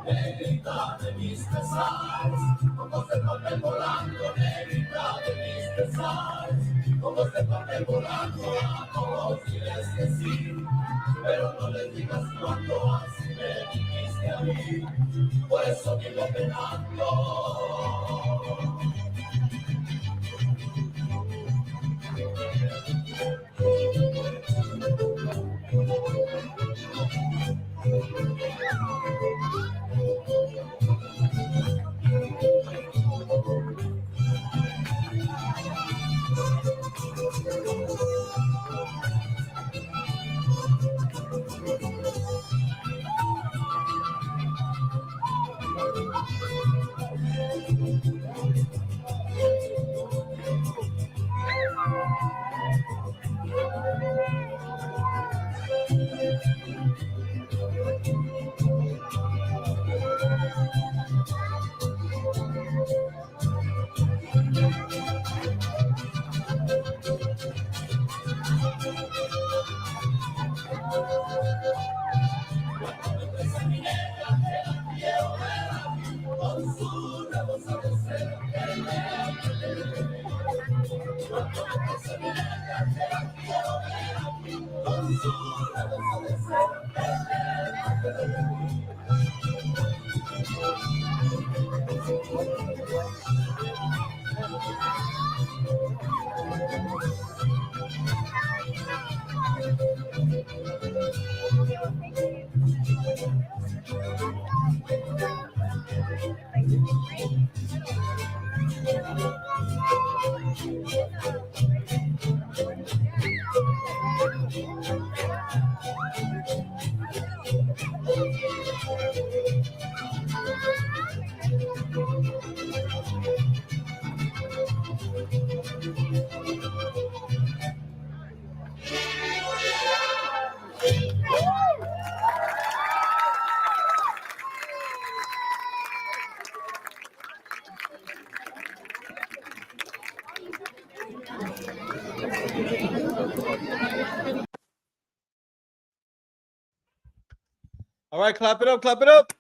Negrita de mis pesares, como se pone volando, negrita de mis pesares, como se pone volando, a todos diles que sí, pero no les digas cuándo así me dijiste a mí, por eso vivo penando. All right, clap it up, clap it up.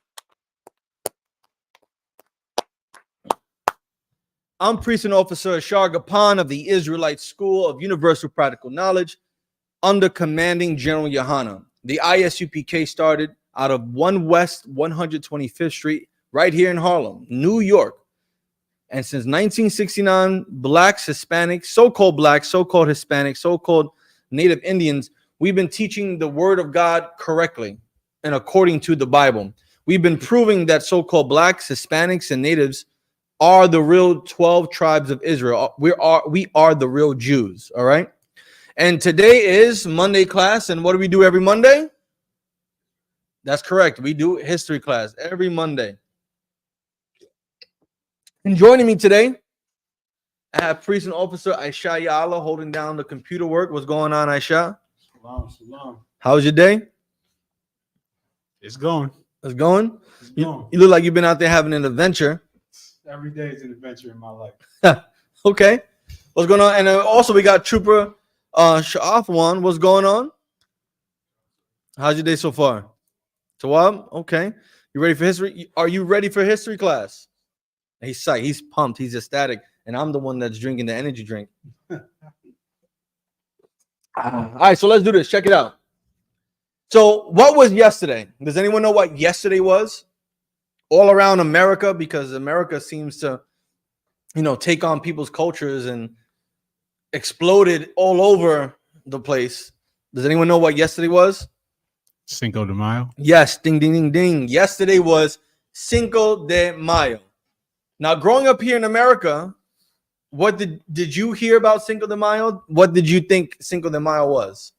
I'm Priest and Officer Ashar Gapan of the Israelite School of Universal Practical Knowledge under Commanding General Yohana. The ISUPK started out of 1 West 125th Street right here in Harlem, New York. And since 1969, blacks, Hispanics, so-called blacks, so-called Hispanics, so-called Native Indians, we've been teaching the word of God correctly and according to the Bible. We've been proving that so-called blacks, Hispanics, and natives are the real 12 tribes of Israel. We are the real Jews, all right? And today is Monday class, and what do we do every Monday? That's correct. We do history class every Monday. And joining me today, I have Priest and Officer Aisha Yala holding down the computer work. What's going on, Aisha? Shalom. How's your day? It's going. It's going? It's going. You look like you've been out there having an adventure. Every day is an adventure in my life. Okay. What's going on? And also we got Trooper Sha'afwan. What's going on? How's your day so far? So what? Okay. You ready for history? Are you ready for history class? He's psyched. He's pumped. He's ecstatic. And I'm the one that's drinking the energy drink. All right, so let's do this. Check it out. So what was yesterday? Does anyone know what yesterday was? All around America, because America seems to, take on people's cultures and exploded all over the place. Does anyone know what yesterday was? Cinco de Mayo. Yes, ding, ding, ding, ding. Yesterday was Cinco de Mayo. Now, growing up here in America, what did you hear about Cinco de Mayo? What did you think Cinco de Mayo was?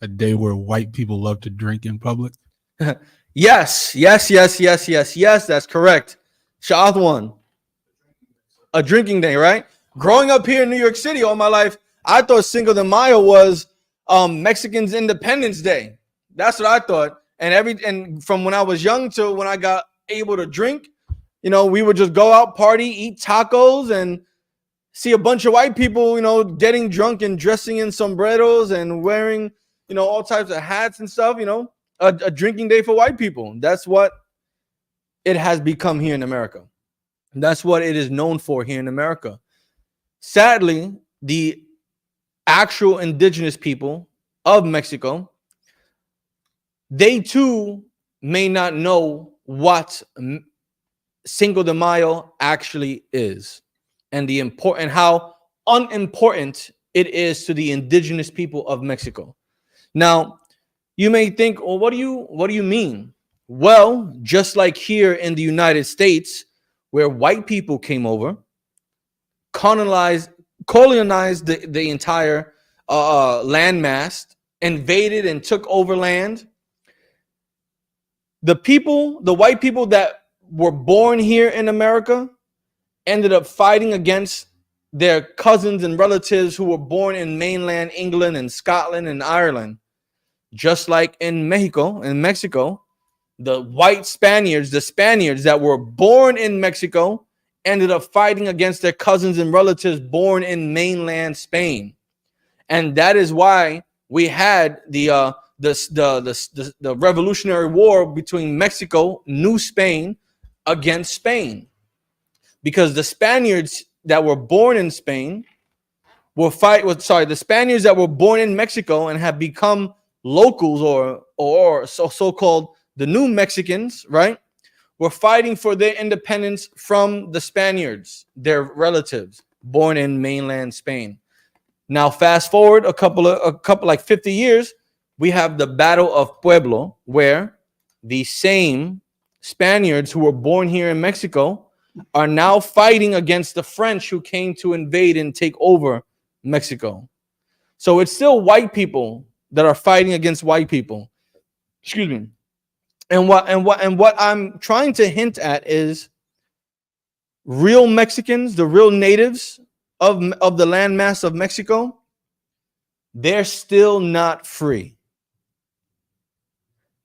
A day where white people love to drink in public. Yes. That's correct. Sha'ath one. A drinking day, right? Growing up here in New York City all my life, I thought Cinco de Mayo was Mexicans' Independence Day. That's what I thought. And from when I was young to when I got able to drink, we would just go out, party, eat tacos, and see a bunch of white people, getting drunk and dressing in sombreros and wearing, all types of hats and stuff, a drinking day for white people. That's what it has become here in America. That's what it is known for here in America. Sadly, the actual indigenous people of Mexico, they too may not know what Cinco de Mayo actually is, and how unimportant it is to the indigenous people of Mexico. Now, you may think, well, what do you mean? Well, just like here in the United States, where white people came over, colonized the entire landmass, invaded and took over land. The white people that were born here in America ended up fighting against their cousins and relatives who were born in mainland England and Scotland and Ireland. Just like in Mexico, the Spaniards that were born in Mexico ended up fighting against their cousins and relatives born in mainland Spain. And that is why we had the Revolutionary War between Mexico, New Spain, against Spain, because the Spaniards that were born in Spain the Spaniards that were born in Mexico and have become locals or so-called the new Mexicans, right, were fighting for their independence from the Spaniards, their relatives born in mainland Spain. Now, fast forward a couple like 50 years, we have the Battle of Pueblo, where the same Spaniards who were born here in Mexico are now fighting against the French who came to invade and take over Mexico. So it's still white people that are fighting against white people. Excuse me. And what I'm trying to hint at is real Mexicans, the real natives of the landmass of Mexico, they're still not free.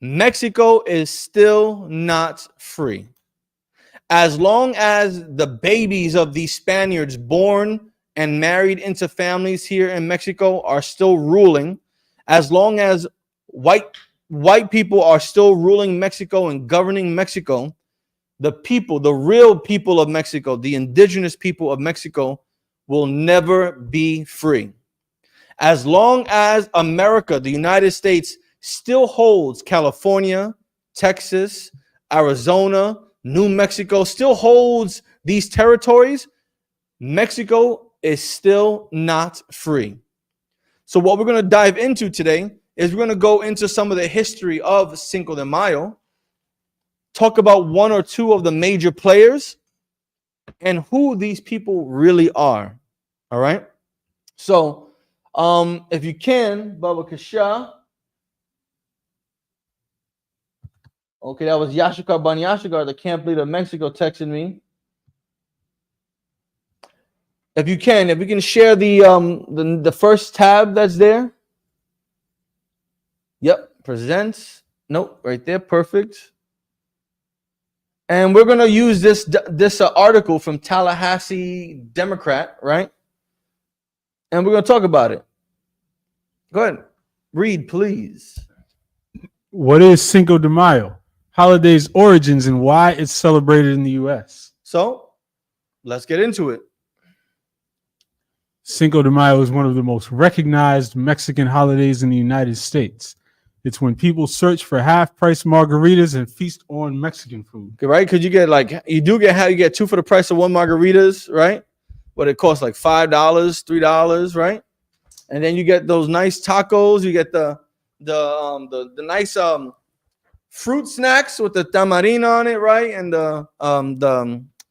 Mexico is still not free. As long as the babies of these Spaniards born and married into families here in Mexico are still ruling, as long as white people are still ruling Mexico and governing Mexico, the real people of Mexico, the indigenous people of Mexico, will never be free. As long as America, the United States, still holds California, Texas, Arizona, New Mexico, still holds these territories, Mexico is still not free. So what we're going to dive into today is we're going to go into some of the history of Cinco de Mayo, talk about one or two of the major players and who these people really are. All right. So if you can, Baba Kasha. Okay, that was Yashikar Banyashikar, the camp leader of Mexico, texting me. If you can share the first tab that's there. Yep, presents. Nope, right there, perfect. And we're gonna use this article from Tallahassee Democrat, right? And we're gonna talk about it. Go ahead, read, please. What is Cinco de Mayo? Holiday's origins and why it's celebrated in the U.S. So let's get into it. Cinco de Mayo is one of the most recognized Mexican holidays in the United States. It's when people search for half-price margaritas and feast on Mexican food. Right? Because you get two for the price of one margaritas, right? But it costs like $5, $3, right? And then you get those nice tacos. You get the nice fruit snacks with the tamarind on it, right? And the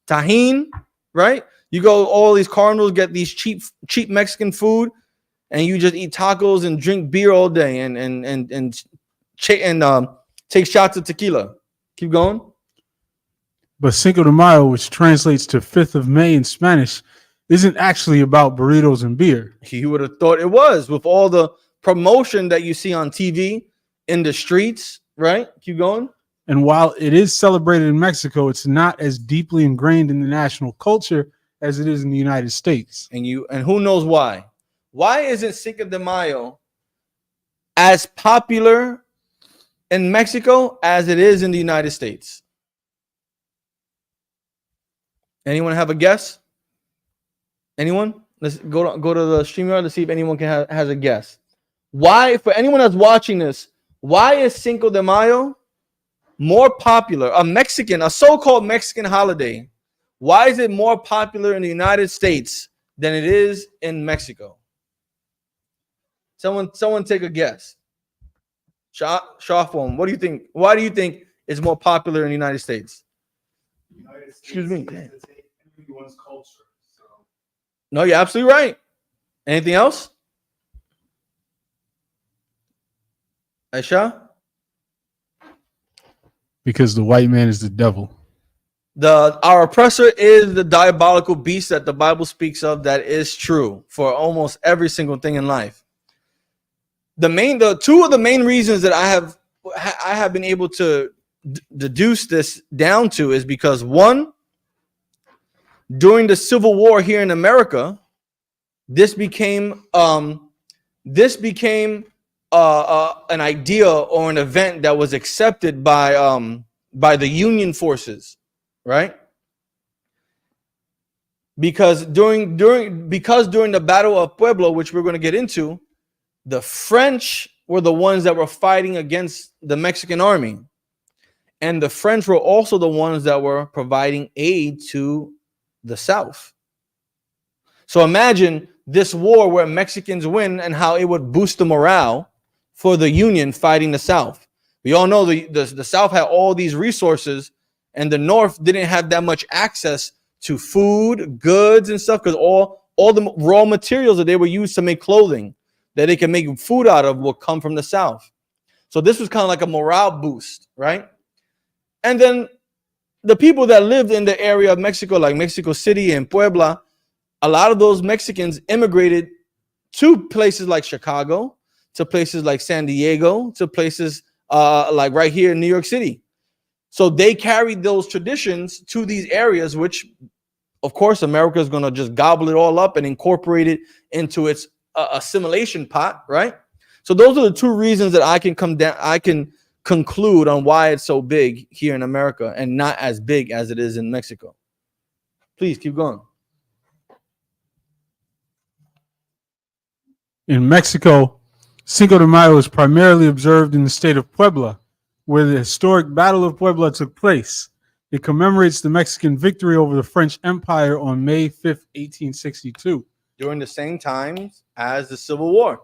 tajin, right? You go all these carnivals, get these cheap Mexican food, and you just eat tacos and drink beer all day and take shots of tequila. Keep going. But Cinco de Mayo, which translates to 5th of May in Spanish, isn't actually about burritos and beer. You would have thought it was, with all the promotion that you see on TV, in the streets, right? Keep going. And while it is celebrated in Mexico, it's not as deeply ingrained in the national culture as it is in the United States. And who knows why? Why isn't Cinco de Mayo as popular in Mexico as it is in the United States? Anyone have a guess? Anyone? Let's go to the StreamYard to see if anyone has a guess. Why, for anyone that's watching this, why is Cinco de Mayo more popular? A so-called Mexican holiday. Why is it more popular in the United States than it is in Mexico? Someone take a guess. Shawfom, what do you think? Why do you think it's more popular in the United States? Excuse me. Everyone's culture. So. No, you're absolutely right. Anything else? Aisha? Because the white man is the devil. Our oppressor is the diabolical beast that the Bible speaks of. That is true for almost every single thing in life. The two of the main reasons that I have been able to deduce this down to is because, one, during the Civil War here in America, this became an idea or an event that was accepted by the Union forces, right? Because during the Battle of Puebla, which we're going to get into, the French were the ones that were fighting against the Mexican army, and the French were also the ones that were providing aid to the South. So imagine this war where Mexicans win and how it would boost the morale for the Union fighting the South. We all know the South had all these resources, and the North didn't have that much access to food, goods, and stuff, because all the raw materials that they were used to make clothing, that they can make food out of, will come from the South. So this was kind of like a morale boost, right? And then the people that lived in the area of Mexico, like Mexico City and Puebla, a lot of those Mexicans immigrated to places like Chicago, to places like San Diego, to places like right here in New York City. So they carried those traditions to these areas, which, of course, America is going to just gobble it all up and incorporate it into its assimilation pot, right? So those are the two reasons that I can conclude on why it's so big here in America and not as big as it is in Mexico. Please keep going. In Mexico, Cinco de Mayo is primarily observed in the state of Puebla, where the historic Battle of Puebla took place. It commemorates the Mexican victory over the French Empire on May 5th, 1862. During the same times as the Civil War.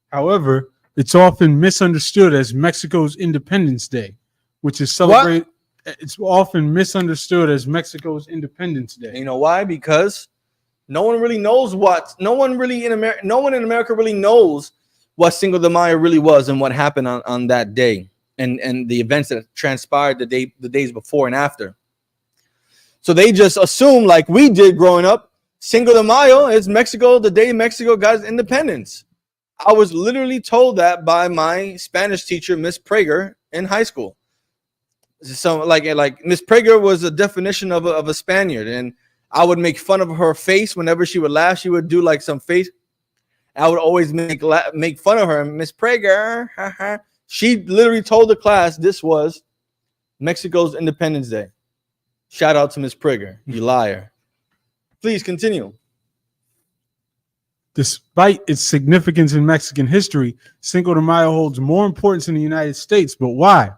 However, it's often misunderstood as Mexico's Independence Day, which is celebrated. It's often misunderstood as Mexico's Independence Day. You know why? Because no one really knows no one in America really knows what Cinco de Mayo really was and what happened on that day, and the events that transpired the days before and after. So they just assume, like we did growing up, Cinco de Mayo is Mexico, the day Mexico got its independence. I was literally told that by my Spanish teacher, Miss Prager, in high school. So like Miss Prager was a definition of a Spaniard, and I would make fun of her face whenever she would laugh. She would do like some face. I would always make fun of her, Miss Prager, She literally told the class this was Mexico's Independence Day. Shout out to Miss Prigger, you liar. Please continue. Despite its significance in Mexican history, Cinco de Mayo holds more importance in the United States. But why?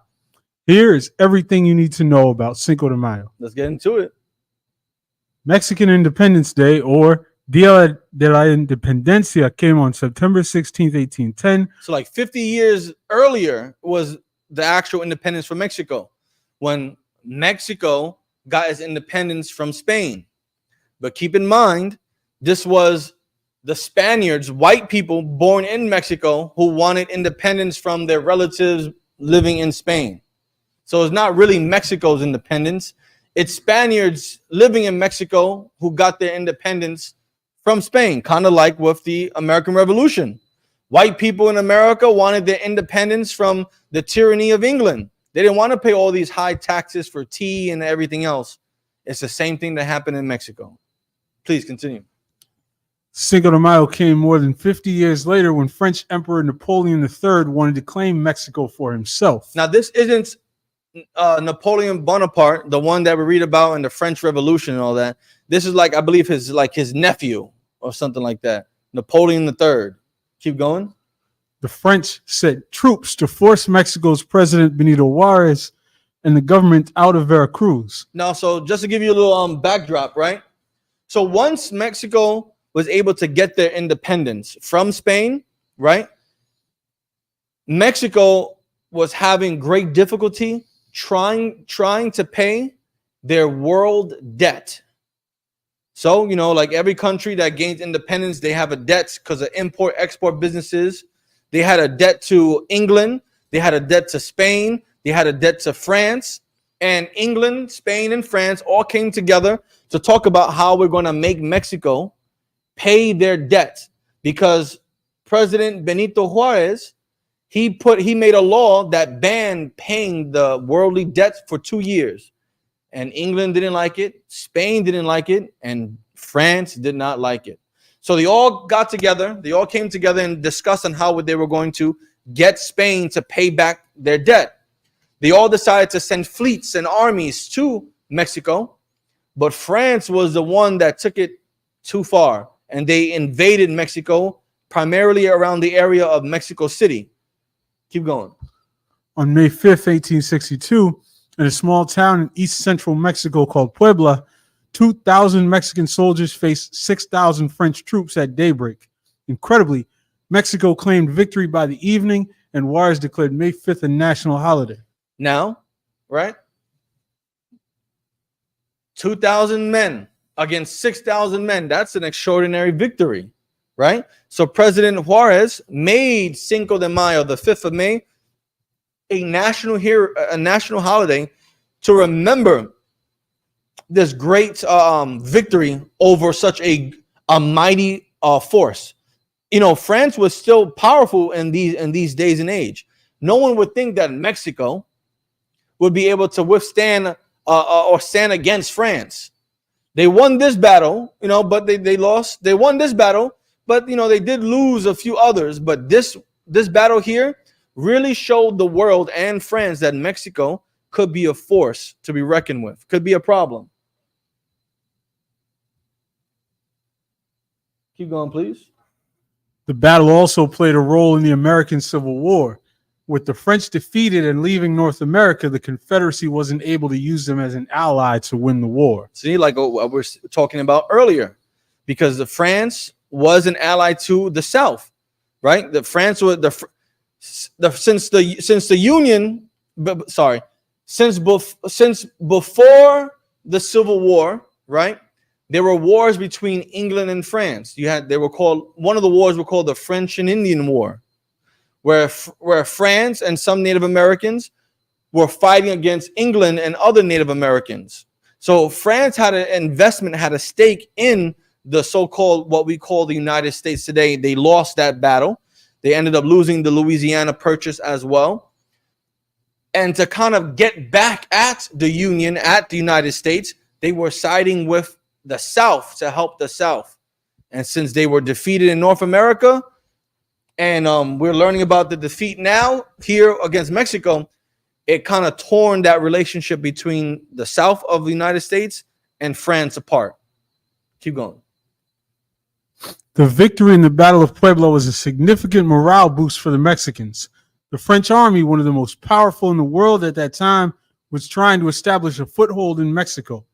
Here is everything you need to know about Cinco de Mayo. Let's get into it. Mexican Independence Day, or Dia de la Independencia, came on September 16th, 1810. So like 50 years earlier was the actual independence for Mexico, when Mexico got its independence from Spain. But keep in mind, this was the Spaniards, white people born in Mexico, who wanted independence from their relatives living in Spain. So it's not really Mexico's independence. It's Spaniards living in Mexico who got their independence from Spain, kind of like with the American Revolution. White people in America wanted their independence from the tyranny of England. They didn't want to pay all these high taxes for tea and everything else. It's the same thing that happened in Mexico. Please continue. Cinco de Mayo came more than 50 years later when French Emperor Napoleon III wanted to claim Mexico for himself. Now, this isn't Napoleon Bonaparte, the one that we read about in the French Revolution and all that. This is like, I believe, his nephew or something like that. Napoleon III. Keep going. The French sent troops to force Mexico's President Benito Juarez and the government out of Veracruz. Now, so just to give you a little backdrop, right? So once Mexico was able to get their independence from Spain, right? Mexico was having great difficulty trying to pay their world debt. So, you know, like every country that gains independence, they have a debt because of import-export businesses. They had a debt to England. They had a debt to Spain. They had a debt to France. And England, Spain, and France all came together to talk about how we're going to make Mexico pay their debt, because President Benito Juarez, he made a law that banned paying the worldly debt for 2 years. And England didn't like it, Spain didn't like it, and France did not like it. So they all got together, they all came together and discussed on how they were going to get Spain to pay back their debt. They all decided to send fleets and armies to Mexico, but France was the one that took it too far, and they invaded Mexico, primarily around the area of Mexico City. Keep going. On May 5th, 1862, in a small town in east central Mexico called Puebla, 2,000 Mexican soldiers faced 6,000 French troops at daybreak. Incredibly, Mexico claimed victory by the evening, and Juarez declared May 5th a national holiday. Now, right? 2,000 men against 6,000 men. That's an extraordinary victory, right? So President Juarez made Cinco de Mayo, the 5th of May, a national holiday to remember this great victory over such a mighty force. You know, France was still powerful in these days and age. No one would think that Mexico would be able to withstand or stand against France. They won this battle, you know, but they lost. They won this battle, but, you know, they did lose a few others. But this battle here really showed the world and France that Mexico could be a force to be reckoned with, could be a problem. Keep going, please. The battle also played a role in the American Civil War. With the French defeated and leaving North America, the Confederacy wasn't able to use them as an ally to win the war. See, like what we're talking about earlier, because the France was an ally to the South, right? The France was since before the Civil War, right? There were wars between England and France. One of the wars were called the French and Indian War, where France and some Native Americans were fighting against England and other Native Americans. So France had an investment, had a stake in the so-called, what we call the United States today. They lost that battle. They ended up losing the Louisiana Purchase as well. And to kind of get back at the Union, at the United States, they were siding with the South to help the South. And since they were defeated in North America, And we're learning about the defeat now here against Mexico. It kind of torn that relationship between the south of the United States and France apart. Keep going. The victory in the Battle of Puebla was a significant morale boost for the Mexicans. The French army, one of the most powerful in the world at that time, was trying to establish a foothold in Mexico.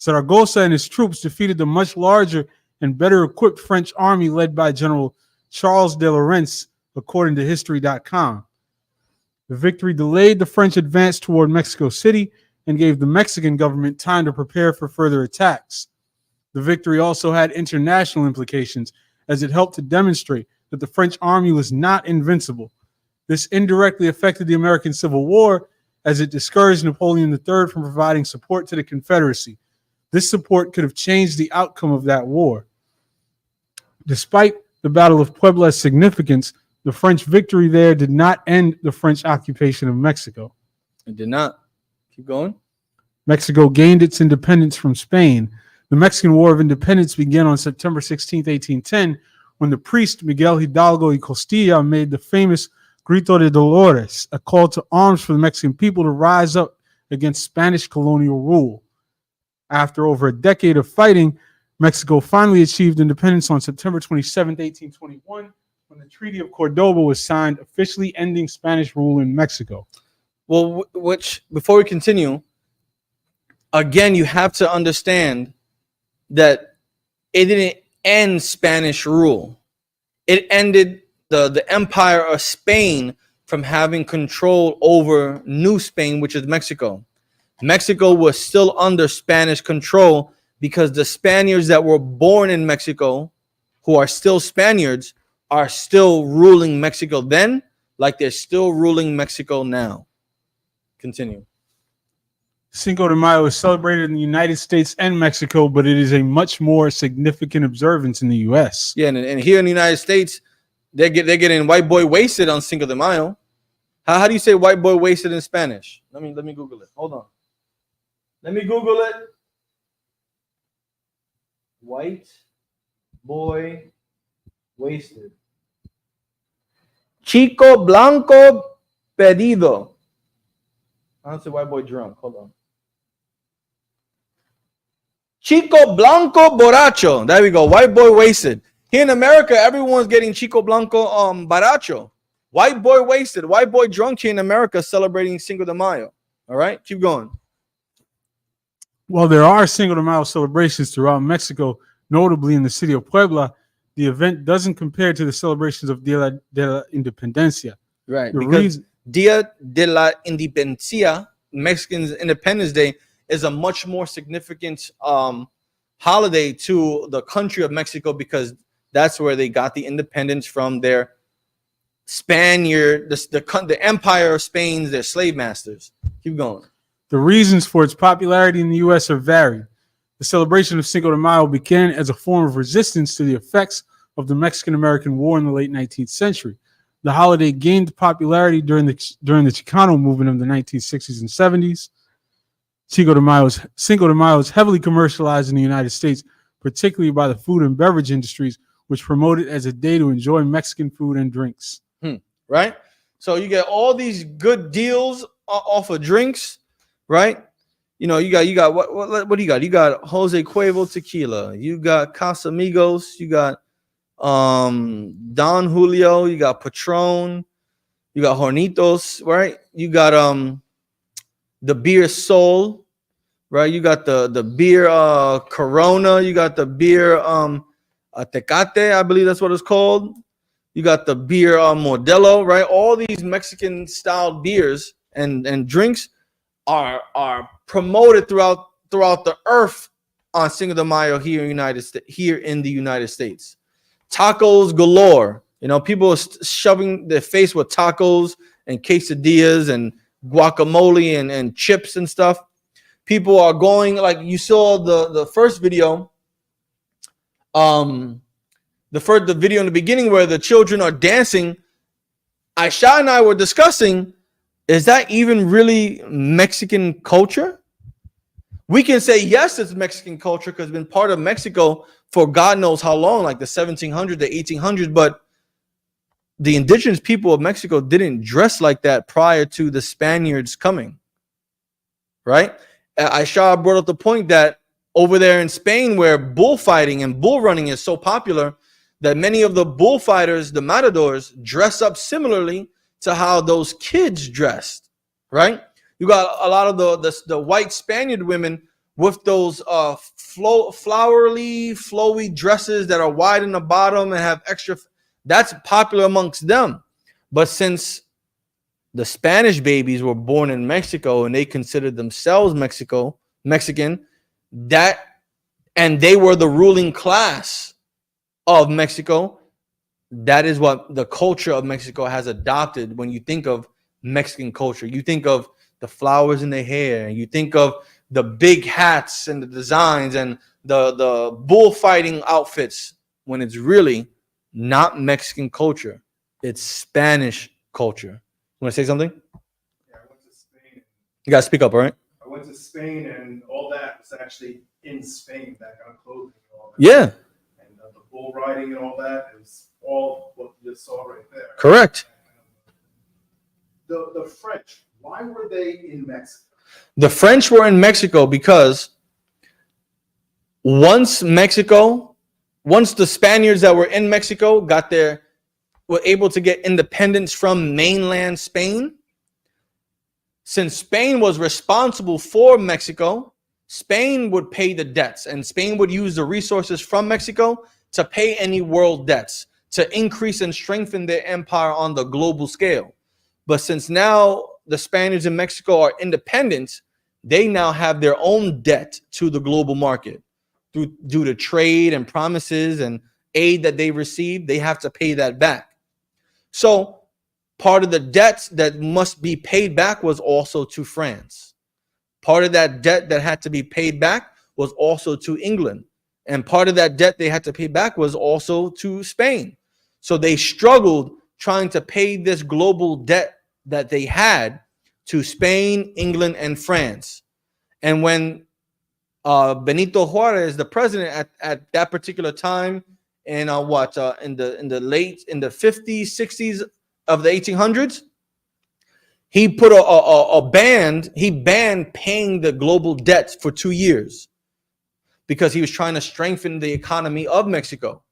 Zaragoza and his troops defeated the much larger and better equipped French army led by General Charles de Lorentz, according to History.com. The victory delayed the French advance toward Mexico City and gave the Mexican government time to prepare for further attacks. The victory also had international implications, as it helped to demonstrate that the French army was not invincible. This indirectly affected the American Civil War, as it discouraged Napoleon III from providing support to the Confederacy. This support could have changed the outcome of that war. Despite the Battle of Puebla's significance, the French victory there did not end the French occupation of Mexico. It did not. Keep going. Mexico gained its independence from Spain. The Mexican War of Independence began on September 16, 1810, when the priest Miguel Hidalgo y Costilla made the famous Grito de Dolores, a call to arms for the Mexican people to rise up against Spanish colonial rule. After over a decade of fighting, Mexico finally achieved independence on September 27, 1821, when the Treaty of Cordoba was signed, officially ending Spanish rule in Mexico. Well, which, before we continue, again, you have to understand that it didn't end Spanish rule. It ended the empire of Spain from having control over New Spain, which is Mexico. Mexico was still under Spanish control because the Spaniards that were born in Mexico, who are still Spaniards, are still ruling Mexico then, like they're still ruling Mexico now. Continue. Cinco de Mayo is celebrated in the United States and Mexico, but it is a much more significant observance in the U.S. Yeah, and here in the United States, they're getting white boy wasted on Cinco de Mayo. How do you say white boy wasted in Spanish? Let me Google it. Hold on. Let me Google it. White boy wasted. Chico blanco pedido. I don't say white boy drunk. Hold on. Chico blanco borracho. There we go. White boy wasted. Here in America, everyone's getting Chico blanco borracho. White boy wasted. White boy drunk here in America celebrating Cinco de Mayo. All right, keep going. While there are Cinco de Mayo celebrations throughout Mexico, notably in the city of Puebla, the event doesn't compare to the celebrations of Dia de la Independencia. Right, because Dia de la Independencia, Mexicans' Independence Day, is a much more significant holiday to the country of Mexico because that's where they got the independence from their Spaniard, the Empire of Spain's, their slave masters. Keep going. The reasons for its popularity in the U.S. are varied. The celebration of Cinco de Mayo began as a form of resistance to the effects of the Mexican-American War in the late 19th century. The holiday gained popularity during the Chicano movement of the 1960s and 70s. Cinco de Mayo is heavily commercialized in the United States, particularly by the food and beverage industries, which promote it as a day to enjoy Mexican food and drinks. Right? So you get all these good deals off of drinks, right? You know, you got what do you got? You got Jose Cuervo tequila, you got Casamigos, you got Don Julio, you got Patron, you got Hornitos, right? You got the beer Sol, right? You got the beer Corona, you got the beer Tecate, I believe that's what it's called. You got the beer Modelo, right? All these Mexican style beers and drinks are promoted throughout the earth on Cinco de Mayo here in the United States. Tacos galore. You know, people are shoving their face with tacos and quesadillas and guacamole and chips and stuff. People are going, like you saw the first video, the video in the beginning where the children are dancing. Aisha and I were discussing, is that even really Mexican culture? We can say yes, it's Mexican culture because it's been part of Mexico for God knows how long, like the 1700s, the 1800s. But the indigenous people of Mexico didn't dress like that prior to the Spaniards coming, right? Aisha brought up the point that over there in Spain, where bullfighting and bull running is so popular, that many of the bullfighters, the matadors, dress up similarly to how those kids dressed, right? You got a lot of the white Spaniard women with those flowy dresses that are wide in the bottom and have extra. That's popular amongst them. But since the Spanish babies were born in Mexico and they considered themselves Mexican, that, and they were the ruling class of Mexico, that is what the culture of Mexico has adopted. When you think of Mexican culture, you think of the flowers in their hair, you think of the big hats and the designs and the bullfighting outfits, when it's really not Mexican culture, it's Spanish culture. You want to say something? Yeah, I went to Spain. You gotta speak up, all right? I went to Spain, and all that was actually in Spain. That kind of clothing and all that. Yeah, And the bull riding and all that is all what you saw right there. correct. The French, why were they in Mexico? The French were in Mexico because once the Spaniards that were in Mexico were able to get independence from mainland Spain, since Spain was responsible for Mexico, Spain would pay the debts, and Spain would use the resources from Mexico to pay any world debts, to increase and strengthen their empire on the global scale. But since now the Spaniards in Mexico are independent, they now have their own debt to the global market due to trade and promises and aid that they received. They have to pay that back. So part of the debt that must be paid back was also to France. Part of that debt that had to be paid back was also to England. And part of that debt they had to pay back was also to Spain. So they struggled trying to pay this global debt that they had to Spain, England, and France. And when Benito Juarez, the president at that particular time, in the 50s, 60s of the 1800s, he put he banned paying the global debt for 2 years because he was trying to strengthen the economy of Mexico.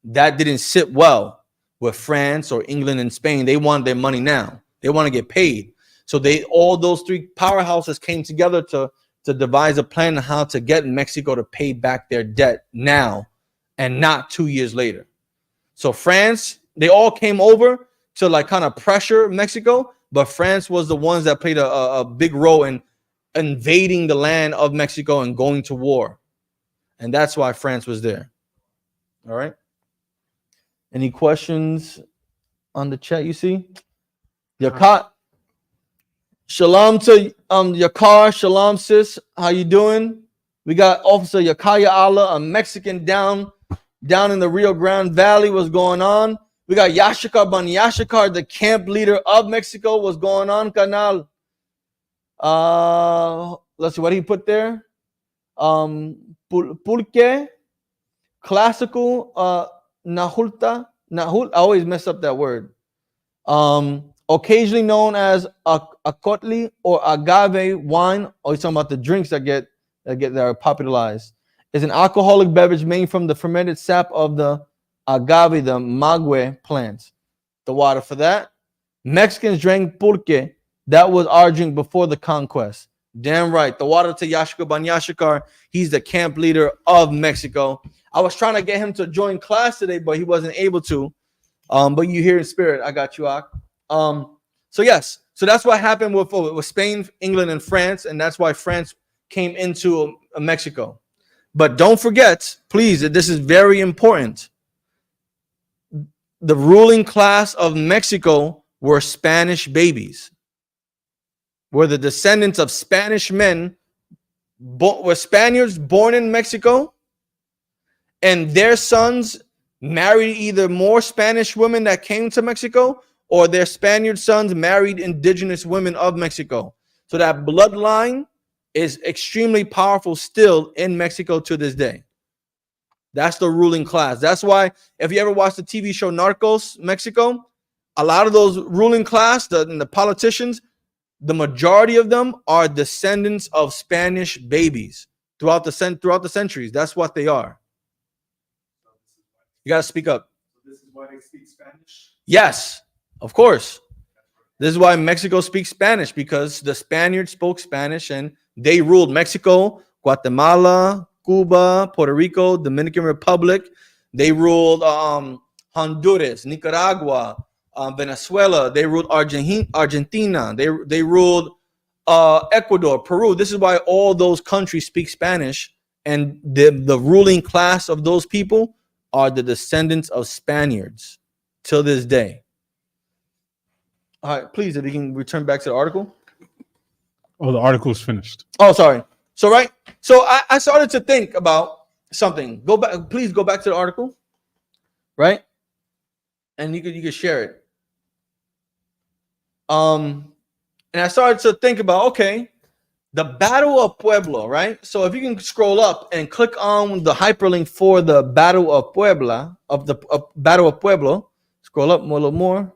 That didn't sit well with France or England and Spain. They wanted their money now. They want to get paid. So all those three powerhouses came together to devise a plan on how to get Mexico to pay back their debt now and not 2 years later. So France, they all came over to like kind of pressure Mexico, but France was the ones that played a big role in invading the land of Mexico and going to war. And that's why France was there. All right. Any questions on the chat you see? Yakat. Shalom to Yakar. Shalom, sis. How you doing? We got Officer Yakaya Allah, a Mexican down in the Rio Grande Valley. What's going on? We got Yashikar Ban Yashikar, the camp leader of Mexico. What's going on, Canal? Let's see what he put there. Pulque, classical, Nahul. I always mess up that word. Occasionally known as acotli or agave wine. Oh, he's talking about the drinks that are popularized. Is an alcoholic beverage made from the fermented sap of the agave, the maguey plant. The water for that. Mexicans drank pulque. That was our drink before the conquest. Damn right. The water to Yashikar Ban Yashikar. He's the camp leader of Mexico. I was trying to get him to join class today, but he wasn't able to. But you hear in spirit. I got you, Ak. So yes. So that's what happened with Spain, England, and France. And that's why France came into Mexico. But don't forget, please, this is very important. The ruling class of Mexico were Spanish babies. Were the descendants of Spanish men, were Spaniards born in Mexico, and their sons married either more Spanish women that came to Mexico, or their Spaniard sons married indigenous women of Mexico. So that bloodline is extremely powerful still in Mexico to this day. That's the ruling class. That's why if you ever watch the TV show Narcos Mexico, a lot of those ruling class, the politicians, the majority of them are descendants of Spanish babies throughout the centuries. That's what they are. You got to speak up. So this is why they speak Spanish? Yes, of course. This is why Mexico speaks Spanish, because the Spaniards spoke Spanish and they ruled Mexico, Guatemala, Cuba, Puerto Rico, Dominican Republic. They ruled Honduras, Nicaragua, Venezuela. They ruled Argentina. They ruled Ecuador, Peru. This is why all those countries speak Spanish, and the ruling class of those people are the descendants of Spaniards till this day. All right, please, if you can return back to the article. Oh, the article is finished. Oh, sorry. So I started to think about something. Go back, please go back to the article, right? And you could share it. And I started to think about, okay, the Battle of Puebla, right? So if you can scroll up and click on the hyperlink for the Battle of Puebla, Battle of Puebla, scroll up a little more.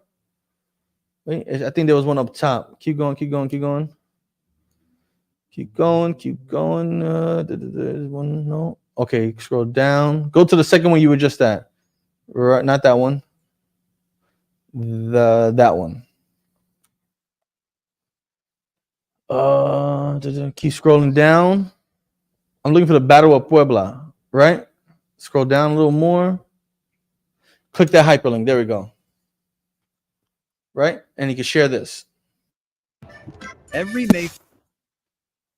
Wait, I think there was one up top. Keep going. There's one, no. Okay, scroll down. Go to the second one you were just at. Right, not that one. That one. Keep scrolling down. I'm looking for the Battle of Puebla, right? Scroll down a little more. Click that hyperlink. There we go. Right? And you can share this. Every May.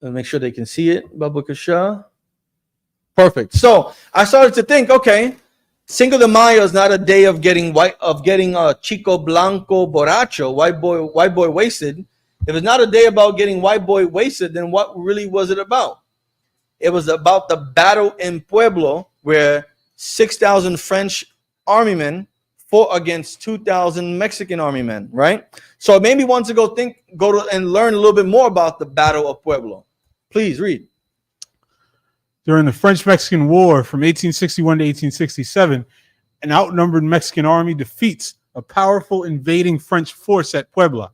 Make sure they can see it. Babuka Shah. Perfect. So I started to think, okay, Cinco de Mayo is not a day of getting chico blanco borracho, white boy wasted. If it's not a day about getting white boy wasted, then what really was it about? It was about the battle in Pueblo, where 6,000 French army men fought against 2,000 Mexican army men, right? So it made me want to go and learn a little bit more about the Battle of Pueblo. Please read. During the French-Mexican War from 1861 to 1867, an outnumbered Mexican army defeats a powerful invading French force at Puebla.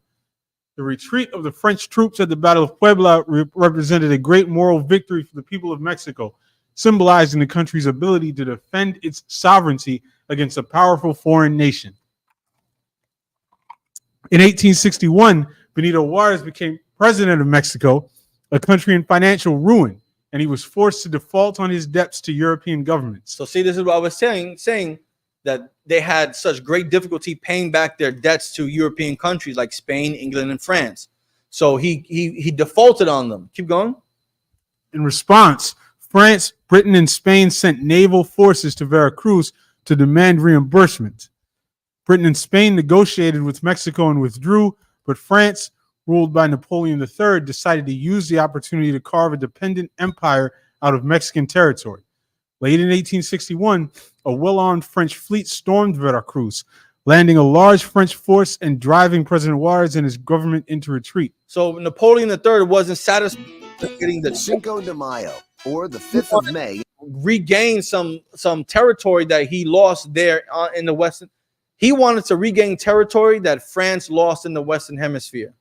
The retreat of the French troops at the Battle of Puebla represented a great moral victory for the people of Mexico, symbolizing the country's ability to defend its sovereignty against a powerful foreign nation. In 1861, Benito Juarez became president of Mexico, a country in financial ruin, and he was forced to default on his debts to European governments. So see, this is what I was saying that they had such great difficulty paying back their debts to European countries like Spain, England, and France. So he defaulted on them. Keep going. In response, France, Britain, and Spain sent naval forces to Veracruz to demand reimbursement. Britain and Spain negotiated with Mexico and withdrew, but France, ruled by Napoleon III, decided to use the opportunity to carve a dependent empire out of Mexican territory. Late in 1861, a well-armed French fleet stormed Veracruz, landing a large French force and driving President Juarez and his government into retreat. So Napoleon III wasn't satisfied with getting the Cinco de Mayo, or the 5th of May. Regain some territory that he lost there in the Western. He wanted to regain territory that France lost in the Western Hemisphere.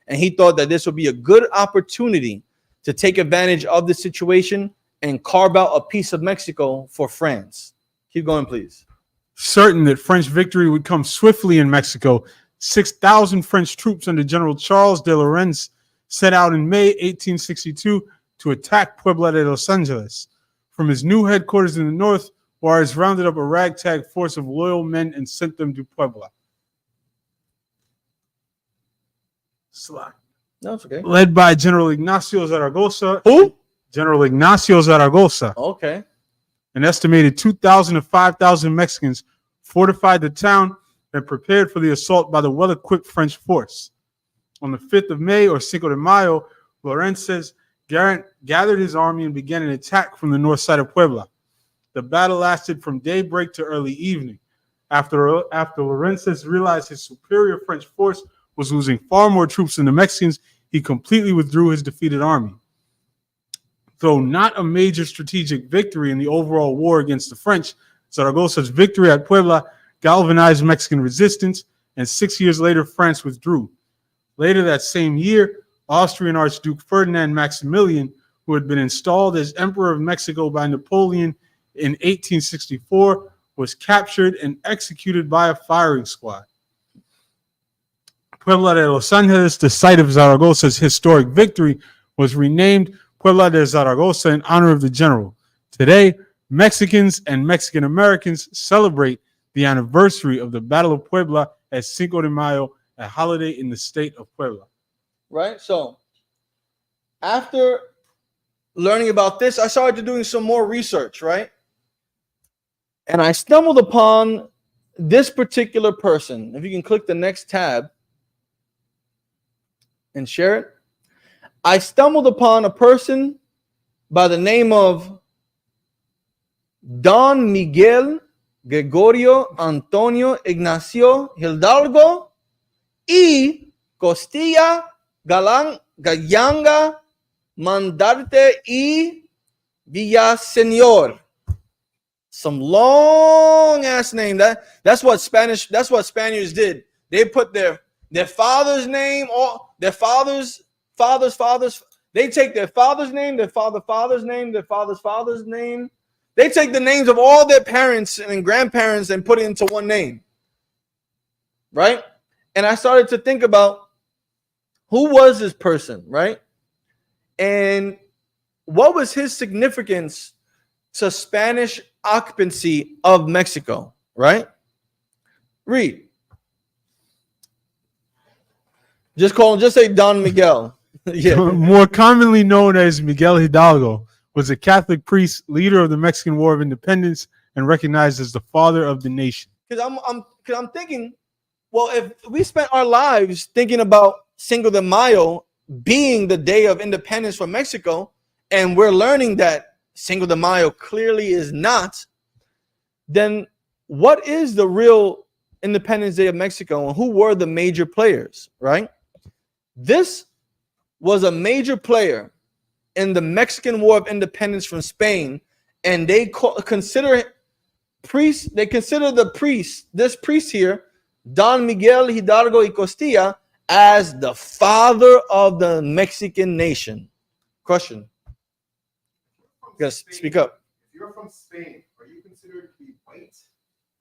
And he thought that this would be a good opportunity to take advantage of the situation and carve out a piece of Mexico for France. Keep going, please. Certain that French victory would come swiftly in Mexico, 6,000 French troops under General Charles de Lorentz set out in May 1862 to attack Puebla de Los Angeles. From his new headquarters in the north, Juarez rounded up a ragtag force of loyal men and sent them to Puebla. No, it's okay. Led by General Ignacio Zaragoza. Who? General Ignacio Zaragoza. Okay. An estimated 2,000 to 5,000 Mexicans fortified the town and prepared for the assault by the well-equipped French force. On the 5th of May, or Cinco de Mayo, Lorenzes gathered his army and began an attack from the north side of Puebla. The battle lasted from daybreak to early evening. After Lorenzes realized his superior French force was losing far more troops than the Mexicans, he completely withdrew his defeated army. Though not a major strategic victory in the overall war against the French, Zaragoza's victory at Puebla galvanized Mexican resistance, and 6 years later, France withdrew. Later that same year, Austrian Archduke Ferdinand Maximilian, who had been installed as Emperor of Mexico by Napoleon in 1864, was captured and executed by a firing squad. Puebla de Los Angeles, the site of Zaragoza's historic victory, was renamed Puebla de Zaragoza in honor of the general. Today, Mexicans and Mexican Americans celebrate the anniversary of the Battle of Puebla as Cinco de Mayo, a holiday in the state of Puebla. Right? So, after learning about this, I started doing some more research, right? And I stumbled upon this particular person. If you can click the next tab and share it. I stumbled upon a person by the name of Don Miguel Gregorio Antonio Ignacio Hidalgo y Costilla Gallanga Mandarte y Villaseñor. Some long ass name. That's what Spaniards did. They put their father's name, or their fathers. They take their father's name, their father's name, their father's name. They take the names of all their parents and grandparents and put it into one name. Right? And I started to think about who was this person, right? And what was his significance to Spanish occupancy of Mexico, right? Read. Just say Don Miguel. Yeah. More commonly known as Miguel Hidalgo, was a Catholic priest, leader of the Mexican War of Independence, and recognized as the father of the nation. Because I'm thinking, well, if we spent our lives thinking about Cinco de Mayo being the day of independence for Mexico, and we're learning that Cinco de Mayo clearly is not, then what is the real Independence Day of Mexico, and who were the major players, right? This was a major player in the Mexican War of Independence from Spain, and they consider this priest here, Don Miguel Hidalgo y Costilla, as the father of the Mexican nation. Question. Yes, speak up. If you're from Spain, are you considered to be white?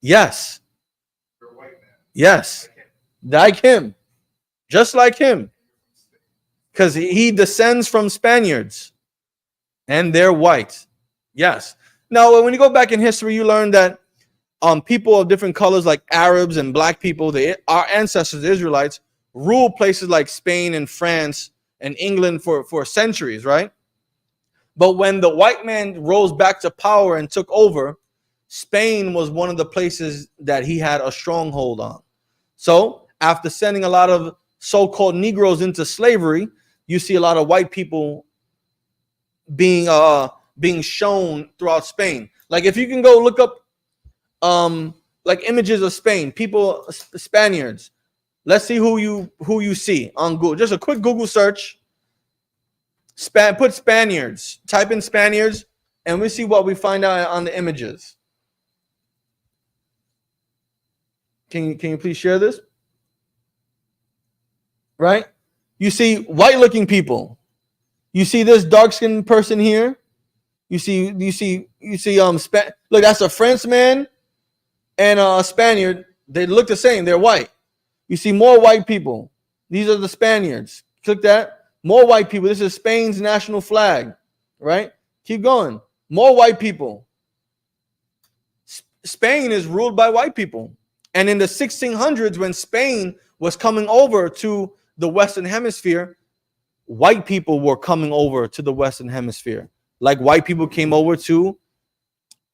Yes. You're a white man. Yes. Like him. Just like him. Because he descends from Spaniards. And they're white. Yes. Now, when you go back in history, you learn that people of different colors, like Arabs and black people, our ancestors, the Israelites, ruled places like Spain and France and England for centuries, right? But when the white man rose back to power and took over, Spain was one of the places that he had a stronghold on. So after sending a lot of so-called Negroes into slavery, you see a lot of white people being shown throughout Spain. Like if you can go look up like images of Spain, Spaniards. Let's see who you see on Google. Just a quick Google search. Put Spaniards. Type in Spaniards, and we see what we find out on the images. Can you please share this? Right? You see white-looking people. You see this dark-skinned person here. You see look, that's a Frenchman and a Spaniard. They look the same. They're white. You see more white people. These are the Spaniards. Click that. More white people. This is Spain's national flag, right? Keep going. More white people. Spain is ruled by white people. And in the 1600s, when Spain was coming over to the Western Hemisphere, white people were coming over to the Western Hemisphere. Like white people came over to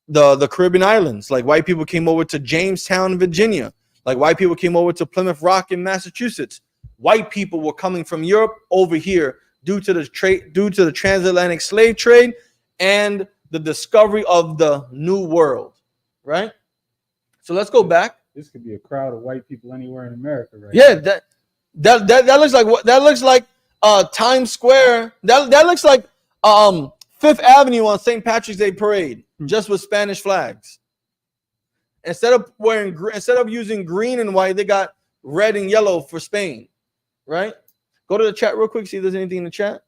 the Caribbean islands. Like white people came over to Jamestown, Virginia. Like white people came over to Plymouth Rock in Massachusetts. White people were coming from Europe over here due to the transatlantic slave trade and the discovery of the New World, right? So let's go back. This could be a crowd of white people anywhere in America, right? Yeah, that looks like what that looks like. Times Square. That looks like Fifth Avenue on St. Patrick's Day parade, just with Spanish flags. Instead of using green and white, they got red and yellow for Spain, right? Go to the chat real quick, see if there's anything in the chat.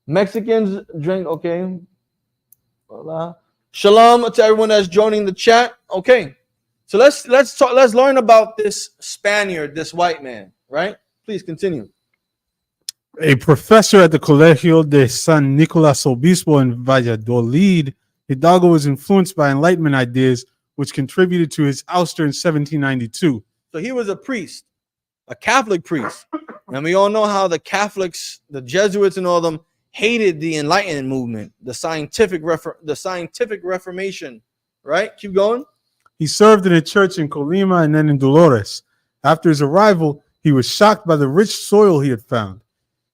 Mexicans drink, okay. Hola. Shalom to everyone that's joining the chat. Okay. So let's learn about this Spaniard, this white man, right? Please continue. A professor at the Colegio de San Nicolás Obispo in Valladolid, Hidalgo was influenced by Enlightenment ideas, which contributed to his ouster in 1792. So he was a priest, a Catholic priest. And we all know how the Catholics, the Jesuits and all of them hated the Enlightenment movement, the scientific Reformation, right? Keep going. He served in a church in Colima and then in Dolores. After his arrival, he was shocked by the rich soil he had found.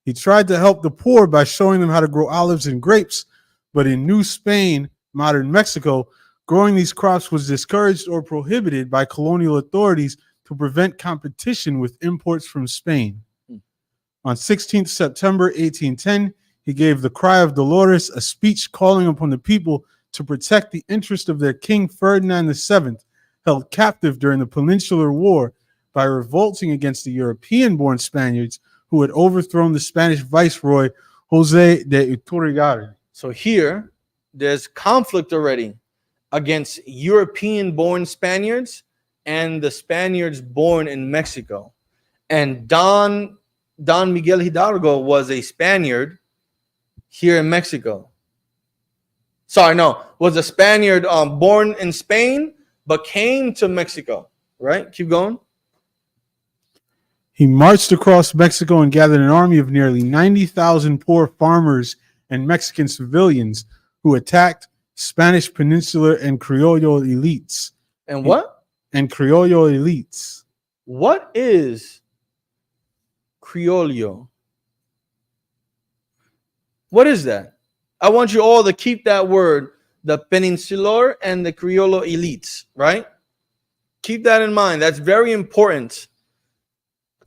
He tried to help the poor by showing them how to grow olives and grapes, but in New Spain, modern Mexico, growing these crops was discouraged or prohibited by colonial authorities to prevent competition with imports from Spain. On 16th September 1810, he gave the Cry of Dolores, a speech calling upon the people to protect the interest of their King Ferdinand VII, held captive during the Peninsular War, by revolting against the European-born Spaniards who had overthrown the Spanish viceroy Jose de Iturrigari. So here, there's conflict already against European-born Spaniards and the Spaniards born in Mexico. And Don Miguel Hidalgo was a Spaniard here in Mexico. Was a Spaniard born in Spain, but came to Mexico, right? Keep going. He marched across Mexico and gathered an army of nearly 90,000 poor farmers and Mexican civilians who attacked Spanish Peninsular and Criollo elites. And what? And Criollo elites. What is Criollo? What is that? I want you all to keep that word, the Peninsular and the Criollo elites, right? Keep that in mind. That's very important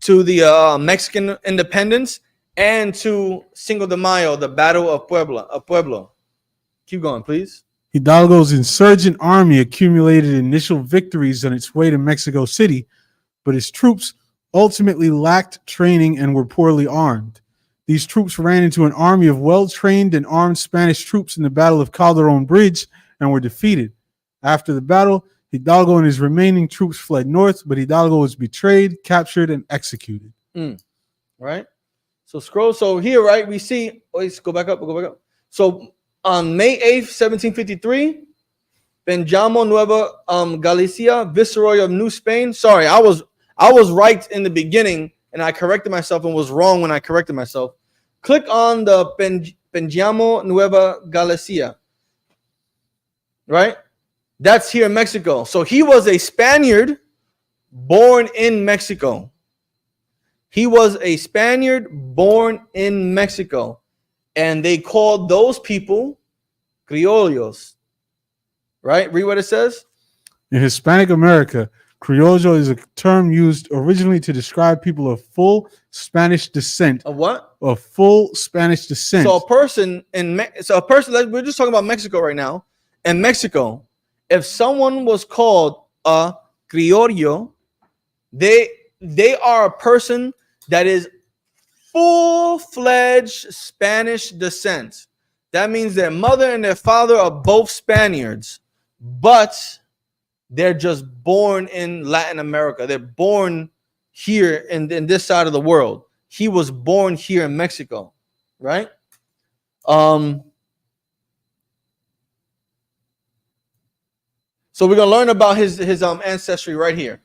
to the Mexican independence and to Cinco de Mayo, the Battle of Puebla. Keep going, please. Hidalgo's insurgent army accumulated initial victories on its way to Mexico City, but his troops ultimately lacked training and were poorly armed. These troops ran into an army of well-trained and armed Spanish troops in the Battle of Calderon Bridge and were defeated. After the battle, Hidalgo and his remaining troops fled north, but Hidalgo was betrayed, captured, and executed. Right? So scroll. So here, right, we see. Let's go back up. So on May 8th, 1753, Benjamo Nueva Galicia, Viceroy of New Spain. Sorry, I was right in the beginning, and I corrected myself and was wrong when I corrected myself. Click on the Benjamo Nueva Galicia. Right? That's here in Mexico. So he was a Spaniard born in Mexico. He was a Spaniard born in Mexico. And they called those people criollos. Right? Read what it says. In Hispanic America, criollo is a term used originally to describe people of full Spanish descent. Of what? Of full Spanish descent. So a person, we're just talking about Mexico right now. In Mexico, if someone was called a criollo, they are a person that is full-fledged Spanish descent. That means their mother and their father are both Spaniards, but they're just born in Latin America. They're born here in this side of the world. He was born here in Mexico, right? So we're going to learn about his ancestry right here.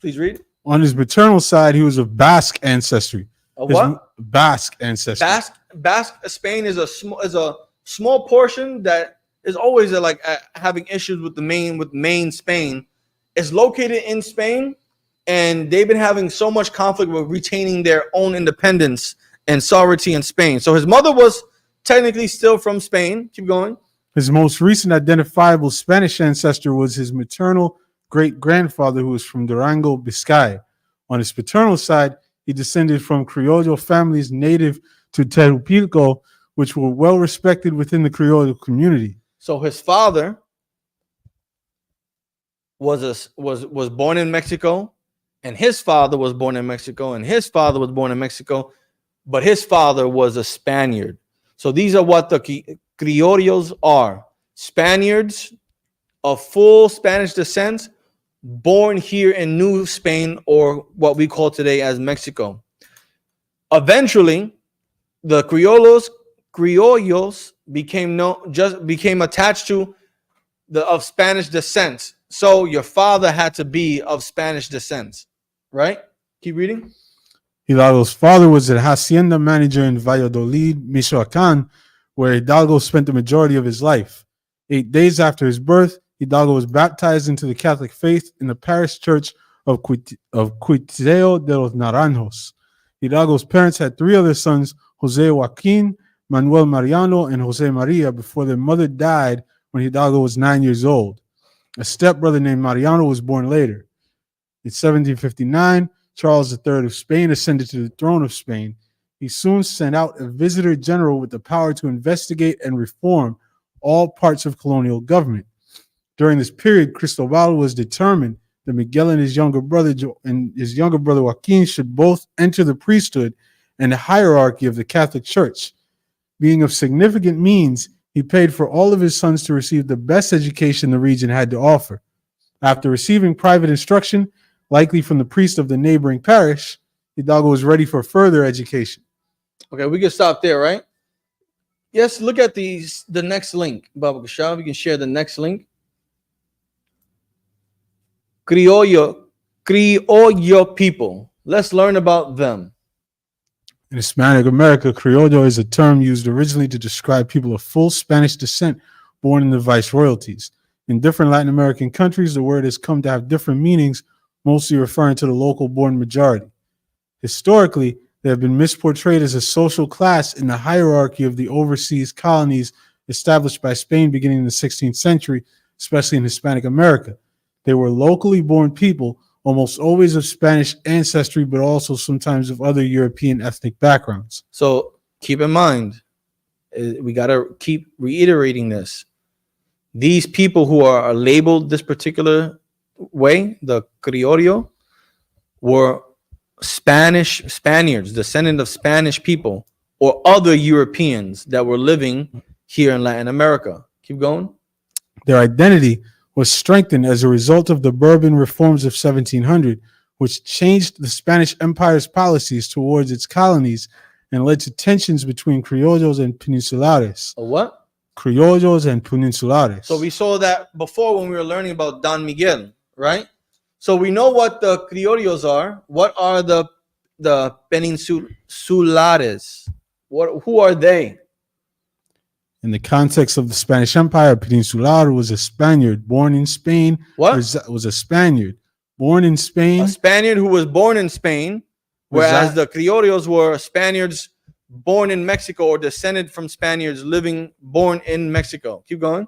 Please read. On his maternal side, he was of Basque ancestry. What? Basque ancestry. Basque Spain is a small portion that is always having issues with main Spain. It's located in Spain, and they've been having so much conflict with retaining their own independence and sovereignty in Spain. So his mother was technically still from Spain. Keep going. His most recent identifiable Spanish ancestor was his maternal great-grandfather, who was from Durango, Biscay. On his paternal side, he descended from Criollo families native to Terupilco, which were well respected within the Criollo community. So his father was born in Mexico, and his father was born in Mexico, and his father was born in Mexico, but his father was a Spaniard. So these are what the criollos are: Spaniards of full Spanish descent, born here in New Spain, or what we call today as Mexico. Eventually, the criollos became attached to the of Spanish descent. So your father had to be of Spanish descent, right? Keep reading. Hidalgo's father was a hacienda manager in Valladolid, Michoacán, where Hidalgo spent the majority of his life. 8 days after his birth, Hidalgo was baptized into the Catholic faith in the parish church of Cuiteo de los Naranjos. Hidalgo's parents had 3 other sons, Jose Joaquin, Manuel Mariano, and Jose Maria, before their mother died when Hidalgo was 9 years old. A stepbrother named Mariano was born later. In 1759, Charles III of Spain ascended to the throne of Spain. He soon sent out a visitor general with the power to investigate and reform all parts of colonial government. During this period, Cristobal was determined that Miguel and his younger brother Joaquin should both enter the priesthood and the hierarchy of the Catholic Church. Being of significant means, he paid for all of his sons to receive the best education the region had to offer. After receiving private instruction, likely from the priest of the neighboring parish, Hidalgo was ready for further education. Okay, we can stop there, right? Yes, look at the next link. Baba Gashav, you can share the next link. Criollo people. Let's learn about them. In Hispanic America, criollo is a term used originally to describe people of full Spanish descent born in the viceroyalties. In different Latin American countries, the word has come to have different meanings, mostly referring to the local born majority. Historically, they have been misportrayed as a social class in the hierarchy of the overseas colonies established by Spain beginning in the 16th century, especially in Hispanic America. They were locally born people, almost always of Spanish ancestry, but also sometimes of other European ethnic backgrounds. So keep in mind, we got to keep reiterating this. These people who are labeled this particular way, the criollo, were Spaniards, descendant of Spanish people, or other Europeans that were living here in Latin America. Keep going. Their identity was strengthened as a result of the Bourbon reforms of 1700, which changed the Spanish Empire's policies towards its colonies and led to tensions between criollos and peninsulares. A what? Criollos and peninsulares. So we saw that before when we were learning about Don Miguel, right? So we know what the criollos are. What are the peninsulares? Who are they? In the context of the Spanish Empire, peninsular was a Spaniard born in Spain. What? Was a Spaniard born in Spain. A Spaniard who was born in Spain, whereas the criollos were Spaniards born in Mexico or descended from Spaniards born in Mexico. Keep going.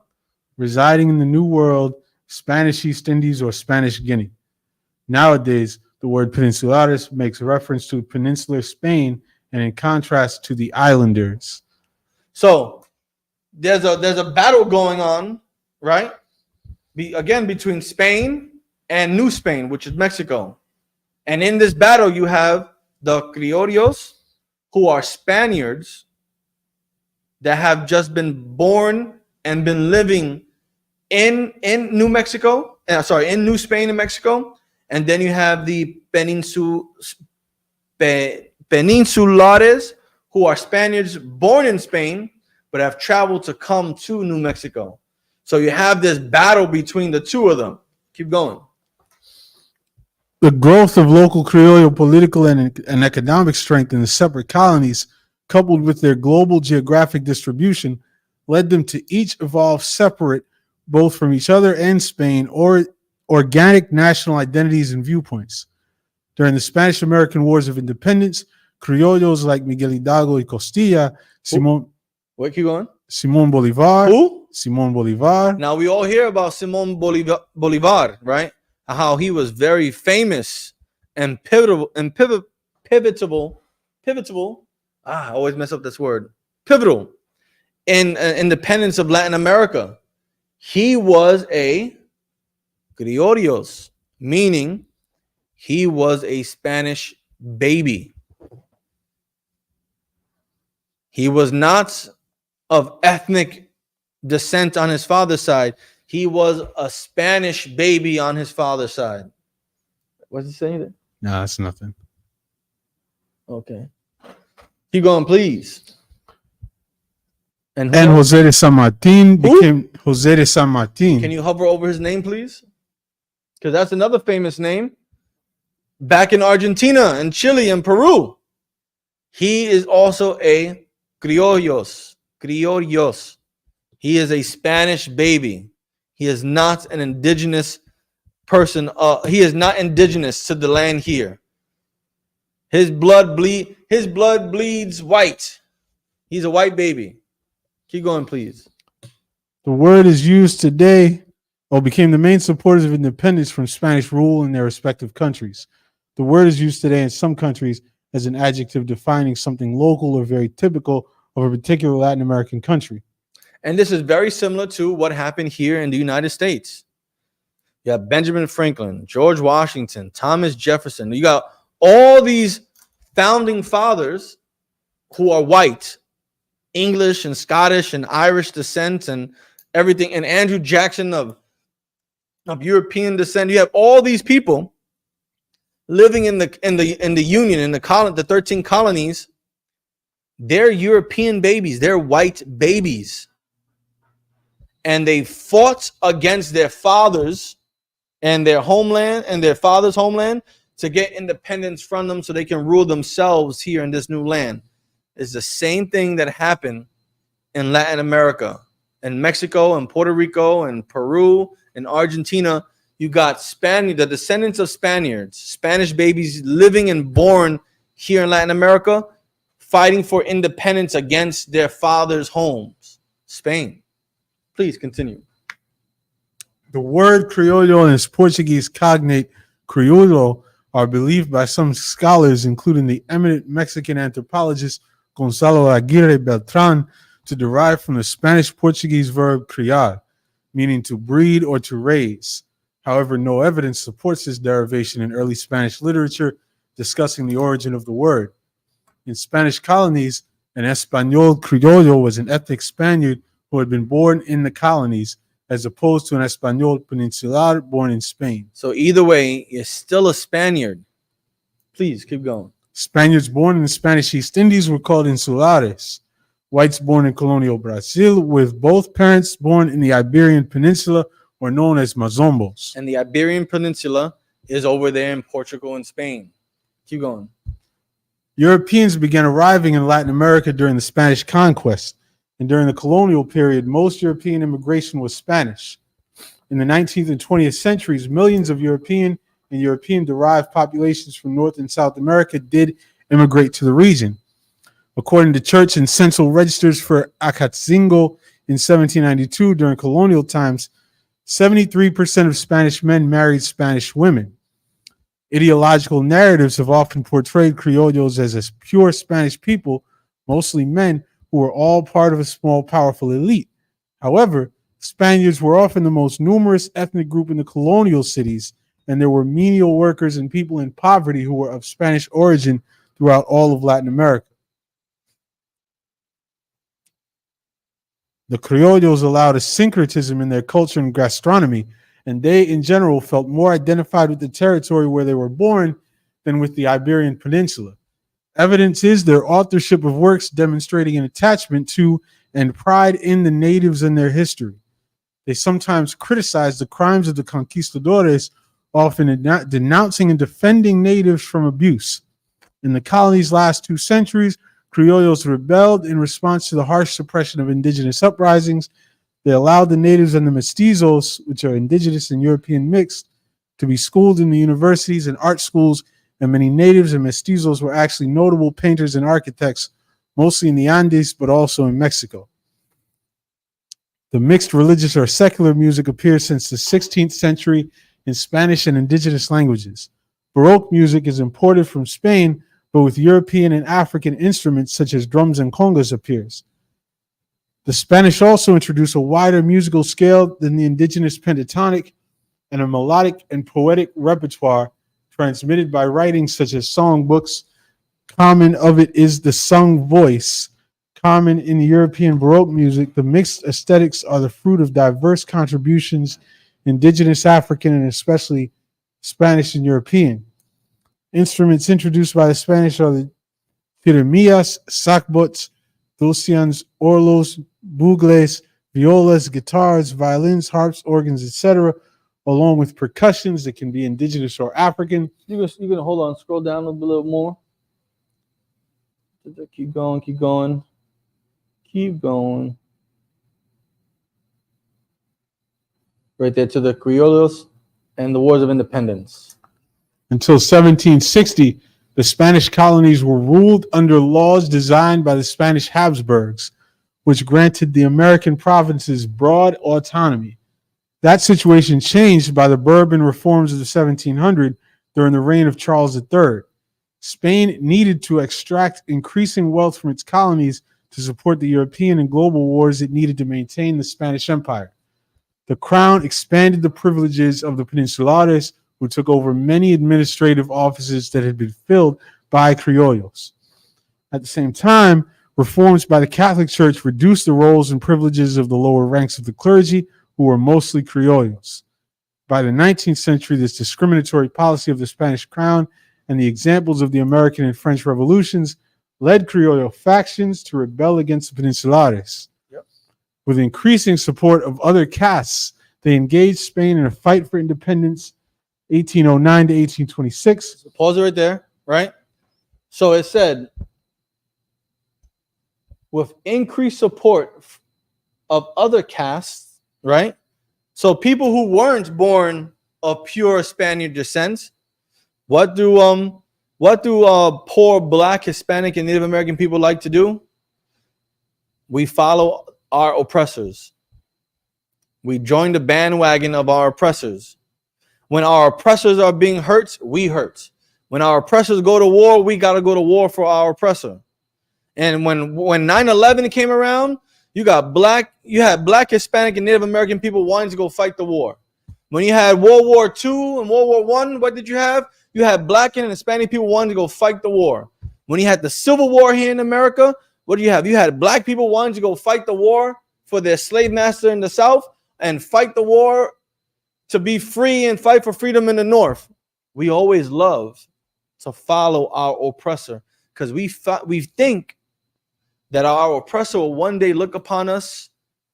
Residing in the New World, Spanish East Indies, or Spanish Guinea. Nowadays, the word peninsulares makes reference to peninsular Spain, and in contrast to the islanders. So there's a battle going on, right? Between Spain and New Spain, which is Mexico. And in this battle, you have the criollos, who are Spaniards that have just been born and been living in New Mexico, in New Spain and Mexico. And then you have the peninsulares, who are Spaniards born in Spain, but have traveled to come to New Mexico. So you have this battle between the two of them. Keep going. The growth of local Criollo political and economic strength in the separate colonies, coupled with their global geographic distribution, led them to each evolve separate, both from each other and Spain, or organic national identities and viewpoints. During the Spanish-American Wars of Independence, Criollos like Miguel Hidalgo y Costilla, Simón Bolivar. Who? Simón Bolivar. Now we all hear about Simón Bolivar, right? How he was very famous and pivotal. I always mess up this word. Pivotal in independence of Latin America. He was a criollos, meaning he was a Spanish baby. He was not of ethnic descent on his father's side. He was a Spanish baby on his father's side. What's he saying there? No, that's nothing. Okay. Keep going, please. And Jose de San Martin became Jose de San Martin. Can you hover over his name, please? Because that's another famous name. Back in Argentina and Chile and Peru. He is also a criollos. He is a Spanish baby. He is not an indigenous person. He is not indigenous to the land here. His blood bleeds white. He's a white baby. Keep going, please. The word is used today or became the main supporters of independence from Spanish rule in their respective countries. The word is used today in some countries as an adjective defining something local or very typical of a particular Latin American country. And this is very similar to what happened here in the United States. You have Benjamin Franklin, George Washington, Thomas Jefferson. You got all these founding fathers who are white, English and Scottish and Irish descent and everything, and Andrew Jackson of European descent. You have all these people living in the Union, in the 13 colonies. They're European babies, they're white babies. And they fought against their fathers and their homeland and their father's homeland to get independence from them so they can rule themselves here in this new land. It's the same thing that happened in Latin America, in Mexico and Puerto Rico and Peru and Argentina. You got the descendants of Spaniards, Spanish babies living and born here in Latin America, fighting for independence against their father's homes, Spain. Please continue. The word criollo and its Portuguese cognate criollo are believed by some scholars, including the eminent Mexican anthropologist Gonzalo Aguirre Beltran, to derive from the Spanish-Portuguese verb criar, meaning to breed or to raise. However, no evidence supports this derivation in early Spanish literature discussing the origin of the word. In Spanish colonies, an Español criollo was an ethnic Spaniard who had been born in the colonies, as opposed to an Español peninsular born in Spain. So either way, you're still a Spaniard. Please keep going. Spaniards born in the Spanish East Indies were called insulares. Whites born in colonial Brazil with both parents born in the Iberian Peninsula were known as mazombos. And the Iberian Peninsula is over there in Portugal and Spain. Keep going. Europeans began arriving in Latin America during the Spanish conquest. And during the colonial period, most European immigration was Spanish. In the 19th and 20th centuries, millions of European and European-derived populations from North and South America did immigrate to the region. According to church and census registers for Acatzingo in 1792, during colonial times, 73% of Spanish men married Spanish women. Ideological narratives have often portrayed criollos as a pure Spanish people, mostly men, who were all part of a small, powerful elite. However, Spaniards were often the most numerous ethnic group in the colonial cities, and there were menial workers and people in poverty who were of Spanish origin throughout all of Latin America. The criollos allowed a syncretism in their culture and gastronomy, and they, in general, felt more identified with the territory where they were born than with the Iberian Peninsula. Evidence is their authorship of works demonstrating an attachment to and pride in the natives and their history. They sometimes criticized the crimes of the conquistadores, often denouncing and defending natives from abuse. In the colony's last 2 centuries, criollos rebelled in response to the harsh suppression of indigenous uprisings. They allowed the natives and the mestizos, which are indigenous and European mixed, to be schooled in the universities and art schools, and many natives and mestizos were actually notable painters and architects, mostly in the Andes, but also in Mexico. The mixed religious or secular music appears since the 16th century in Spanish and indigenous languages. Baroque music is imported from Spain, but with European and African instruments such as drums and congas appears. The Spanish also introduced a wider musical scale than the indigenous pentatonic, and a melodic and poetic repertoire transmitted by writings such as songbooks. Common of it is the sung voice. Common in the European Baroque music, the mixed aesthetics are the fruit of diverse contributions, indigenous African and especially Spanish and European. Instruments introduced by the Spanish are the tirimillas, sackbuts, dulcians, orlos, bugles, violas, guitars, violins, harps, organs, etc., along with percussions that can be indigenous or African. You can hold on, scroll down a little more. Keep going, keep going, keep going. Right there to the criollos and the Wars of Independence. Until 1760, the Spanish colonies were ruled under laws designed by the Spanish Habsburgs, which granted the American provinces broad autonomy. That situation changed by the Bourbon reforms of the 1700s during the reign of Charles III. Spain needed to extract increasing wealth from its colonies to support the European and global wars it needed to maintain the Spanish Empire. The crown expanded the privileges of the Peninsulares, who took over many administrative offices that had been filled by criollos. At the same time, reforms by the Catholic Church reduced the roles and privileges of the lower ranks of the clergy, who were mostly criollos. By the 19th century, this discriminatory policy of the Spanish crown and the examples of the American and French revolutions led criollo factions to rebel against the Peninsulares. Yep. With increasing support of other castes, they engaged Spain in a fight for independence, 1809 to 1826. So pause it right there, right? So it said, with increased support of other castes, right? So people who weren't born of pure Spaniard descent, what do poor Black, Hispanic, and Native American people like to do? We follow our oppressors. We join the bandwagon of our oppressors. When our oppressors are being hurt, we hurt. When our oppressors go to war, we got to go to war for our oppressor. And when 9/11 came around, you had Black, Hispanic, and Native American people wanting to go fight the war. When you had World War II and World War I, what did you have? You had Black and Hispanic people wanting to go fight the war. When you had the Civil War here in America, what do you have? You had Black people wanting to go fight the war for their slave master in the South and fight the war to be free and fight for freedom in the North. We always love to follow our oppressor because we think that our oppressor will one day look upon us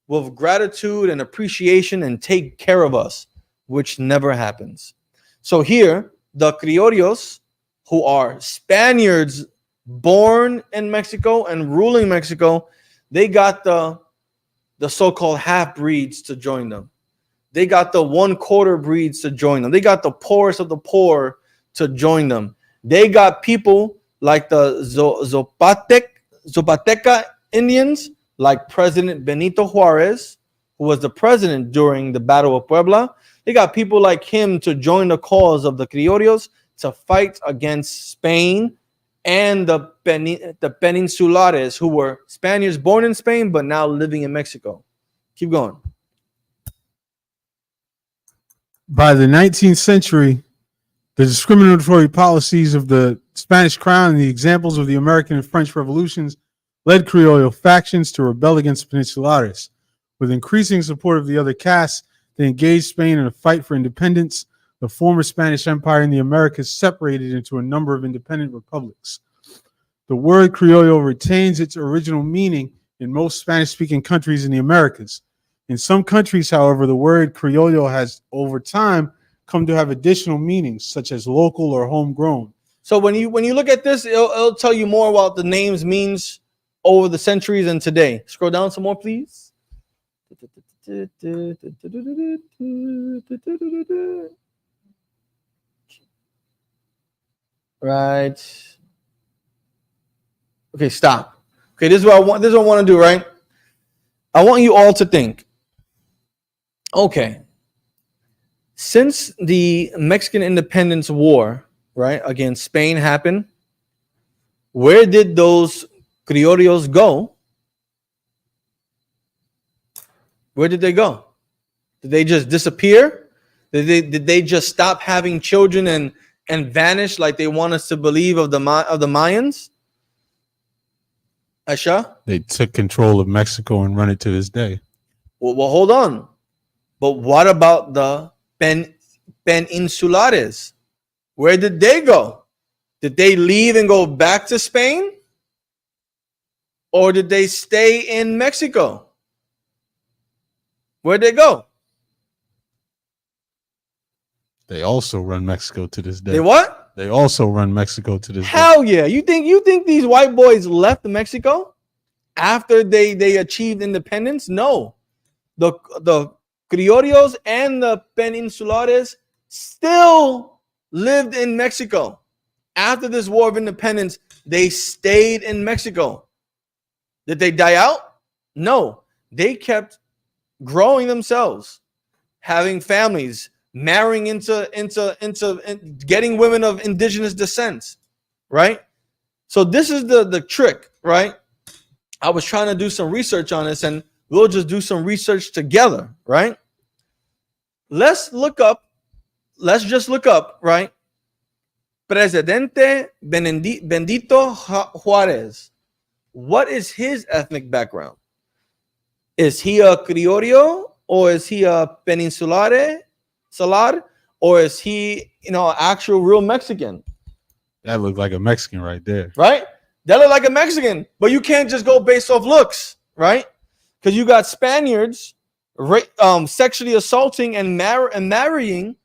with gratitude and appreciation and take care of us, which never happens. So here, the criollos, who are Spaniards born in Mexico and ruling Mexico, they got the so-called half-breeds to join them. They got the one-quarter breeds to join them. They got the poorest of the poor to join them. They got people like the Zapoteca Indians, like President Benito Juarez, who was the president during the Battle of Puebla. They got people like him to join the cause of the criollos to fight against Spain and the Peninsulares, who were Spaniards born in Spain but now living in Mexico. Keep going. By the 19th century, the discriminatory policies of the Spanish crown and the examples of the American and French revolutions led criollo factions to rebel against Peninsulares. With increasing support of the other castes, they engaged Spain in a fight for independence. The former Spanish Empire in the Americas separated into a number of independent republics. The word criollo retains its original meaning in most Spanish-speaking countries in the Americas. In some countries, however, the word criollo has, over time, come to have additional meanings, such as local or homegrown. So when you look at this, it'll tell you more about the names means over the centuries and today. Scroll down some more, please. Right. Okay, stop. Okay, this is what I want to do, right? I want you all to think. Okay. Since the Mexican Independence War, right, against Spain happened, where did those criollos go? Where did they go? Did they just disappear? Did they just stop having children and vanish like they want us to believe of the Mayans? Aisha? They took control of Mexico and run it to this day. Well, hold on. But what about the Peninsulares? Where did they go? Did they leave and go back to Spain? Or did they stay in Mexico? Where'd they go? They also run Mexico to this day. They what? They also run Mexico to this day. Hell yeah. You think these white boys left Mexico after they achieved independence? No. The criollos and the peninsulares still lived in Mexico. After this war of independence, they stayed in Mexico. Did they die out? No. They kept growing themselves, having families, marrying into getting women of indigenous descent, right? So this is the trick, right? I was trying to do some research on this, and we'll just do some research together, right? Let's just look up, right? Presidente Benito Juárez. What is his ethnic background? Is he a criollo, or is he a peninsulare, or is he, actual real Mexican? That looked like a Mexican right there. Right? That looked like a Mexican, but you can't just go based off looks, right? Because you got Spaniards sexually assaulting and marrying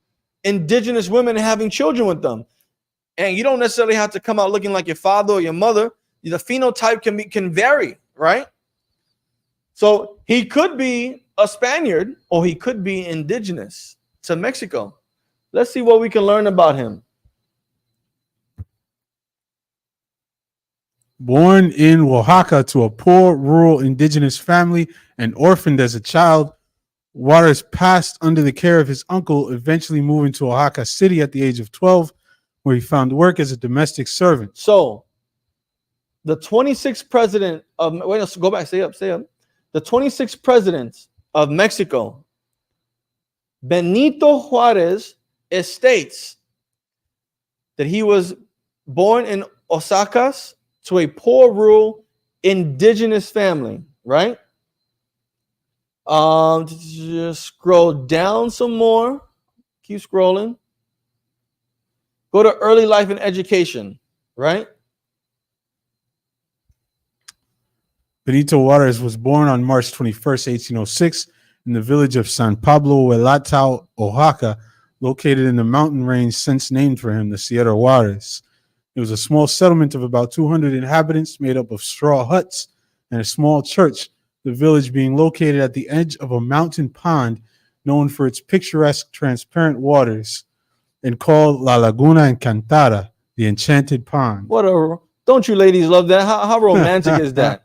indigenous women and having children with them. And you don't necessarily have to come out looking like your father or your mother. The phenotype can vary, right? So he could be a Spaniard, or he could be indigenous to Mexico. Let's see what we can learn about him. Born in Oaxaca to a poor rural indigenous family and orphaned as a child, Juarez passed under the care of his uncle, eventually moving to Oaxaca City at the age of 12, where he found work as a domestic servant. So the 26th president of go back, say up. The 26th president of Mexico, Benito Juárez, states that he was born in Oaxaca to a poor rural indigenous family, right? Just scroll down some more. Keep scrolling. Go to early life and education, right? Benito Juárez was born on March 21st, 1806, in the village of San Pablo Huelatao, Oaxaca, located in the mountain range since named for him, the Sierra Juárez. It was a small settlement of about 200 inhabitants made up of straw huts and a small church, the village being located at the edge of a mountain pond known for its picturesque transparent waters and called La Laguna Encantada, the Enchanted Pond. Don't you ladies love that? How romantic is that?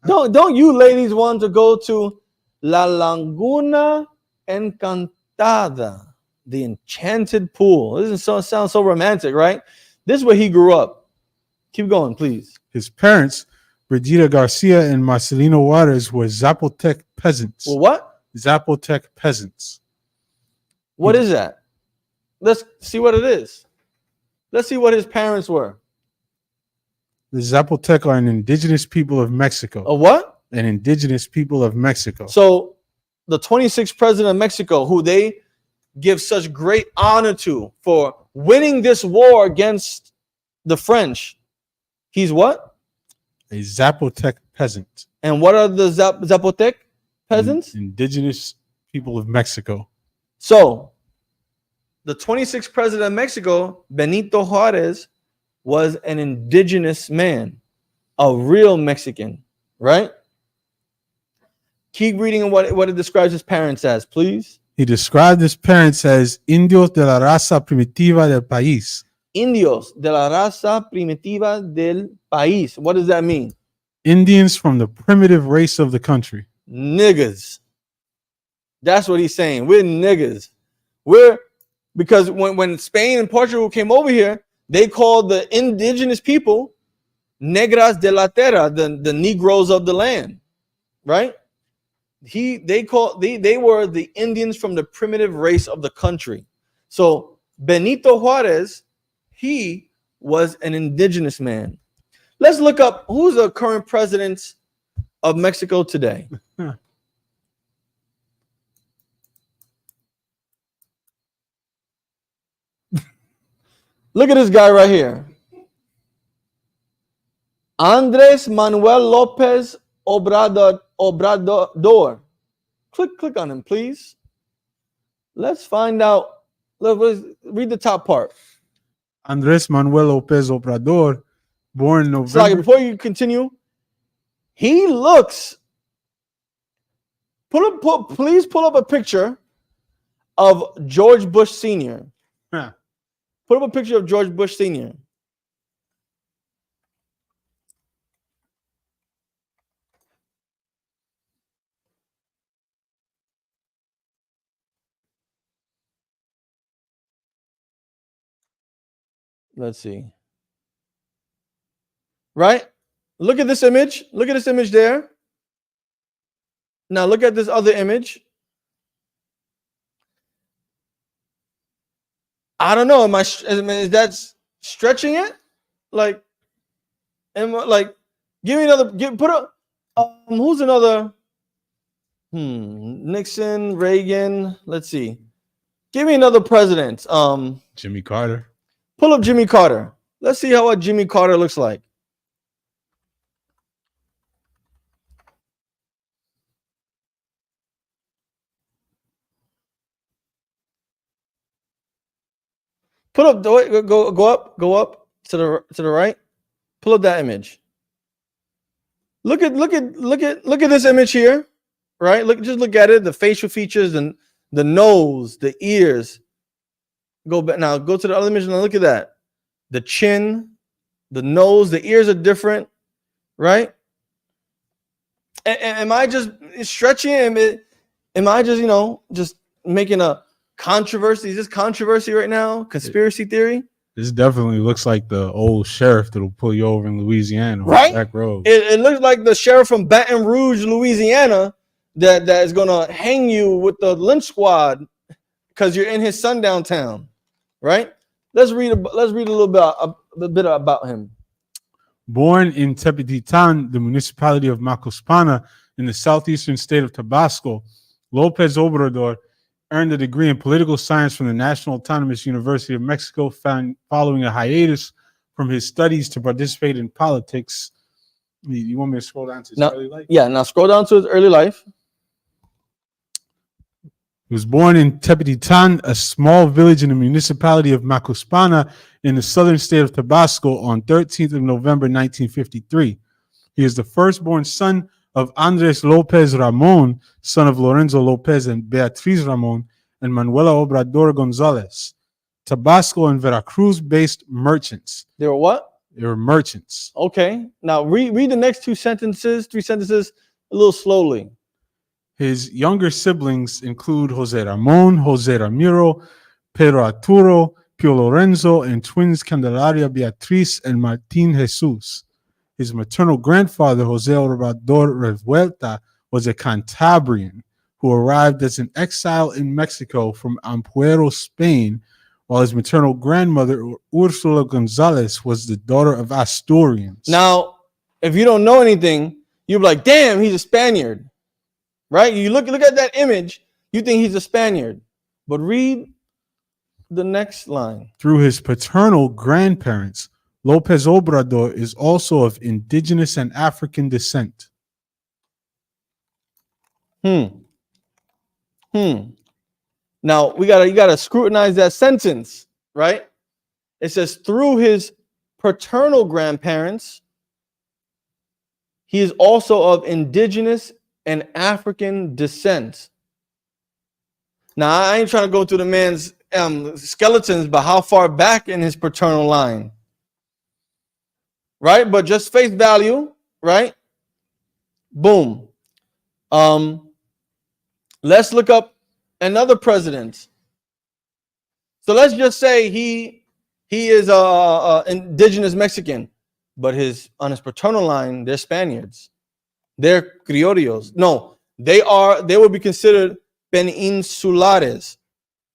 Don't you ladies want to go to La Laguna Encantada, the enchanted pool? This sounds so romantic, right? This is where he grew up. Keep going, please. His parents, Brigida Garcia and Marcelino Juárez, were Zapotec peasants. Well, what? Zapotec peasants. What is that? Let's see what it is. Let's see what his parents were. The Zapotec are an indigenous people of Mexico. A what? An indigenous people of Mexico. So the 26th president of Mexico, who they give such great honor to for winning this war against the French, he's what? A Zapotec peasant. And what are the Zapotec peasants? Indigenous people of Mexico. So the 26th president of Mexico, Benito Juárez, was an indigenous man, a real Mexican, right? Keep reading what it describes his parents as, please. He described his parents as indios de la raza primitiva del país. Indios de la raza primitiva del país. What does that mean? Indians from the primitive race of the country. Niggas. That's what he's saying. We're niggas. Because when Spain and Portugal came over here, they called the indigenous people negras de la terra, the Negroes of the land, right? They were the Indians from the primitive race of the country. So Benito Juarez, he was an indigenous man. Let's look up who's the current president of Mexico today. Look at this guy right here. Andres Manuel Lopez Obrador. Click on him, please. Let's find out. Let's read the top part. Andres Manuel López Obrador, born November. Sorry, before you continue, he looks. Please pull up a picture of George Bush Sr. Huh. Put up a picture of George Bush Sr. Let's see. Right? Look at this image. Look at this image there. Now look at this other image. I don't know. Is that stretching it? Like, give me another. Put up. Who's another? Nixon, Reagan. Let's see. Give me another president. Jimmy Carter. Pull up Jimmy Carter. Let's see what Jimmy Carter looks like. Put up. Go up to the right. Pull up that image. Look at this image here, right? Just look at it. The facial features and the nose, the ears. Go back now. Go to the other image and look at that. The chin, the nose, the ears are different, right? Am I just stretching it? Am I just just making a controversy? Is this controversy right now? Conspiracy theory? This definitely looks like the old sheriff that'll pull you over in Louisiana, right? Back road. It looks like the sheriff from Baton Rouge, Louisiana, that is gonna hang you with the lynch squad because you're in his sundown town, right? Let's read a little bit about him. Born in Tepetitan, the municipality of Macuspana in the southeastern state of Tabasco, López Obrador earned a degree in political science from the National Autonomous University of Mexico, following a hiatus from his studies to participate in politics. You want me to scroll down to his early life? Yeah, now scroll down to his early life. He was born in Tepetitan, a small village in the municipality of Macuspana in the southern state of Tabasco, on 13th of November, 1953. He is the firstborn son of Andres López Ramón, son of Lorenzo López and Beatriz Ramón, and Manuela Obrador González, Tabasco and Veracruz-based merchants. They were what? They were merchants. Okay. Now read the next three sentences, a little slowly. His younger siblings include José Ramón, José Ramiro, Pedro Arturo, Pio Lorenzo, and twins Candelaria Beatriz and Martín Jesús. His maternal grandfather, José Obrador Revuelta, was a Cantabrian who arrived as an exile in Mexico from Ampuero, Spain, while his maternal grandmother, Ursula González, was the daughter of Asturians. Now, if you don't know anything, you're like, damn, he's a Spaniard. Right? You look at that image, you think he's a Spaniard. But read the next line. Through his paternal grandparents, López Obrador is also of indigenous and African descent. Now you gotta scrutinize that sentence, right? It says through his paternal grandparents, he is also of indigenous and African descent. Now I ain't trying to go through the man's skeletons, but how far back in his paternal line? Right? But just face value, right? Boom. Let's look up another president. So let's just say he is a indigenous Mexican, but on his paternal line, they're Spaniards. They're criollos. No, They would be considered peninsulares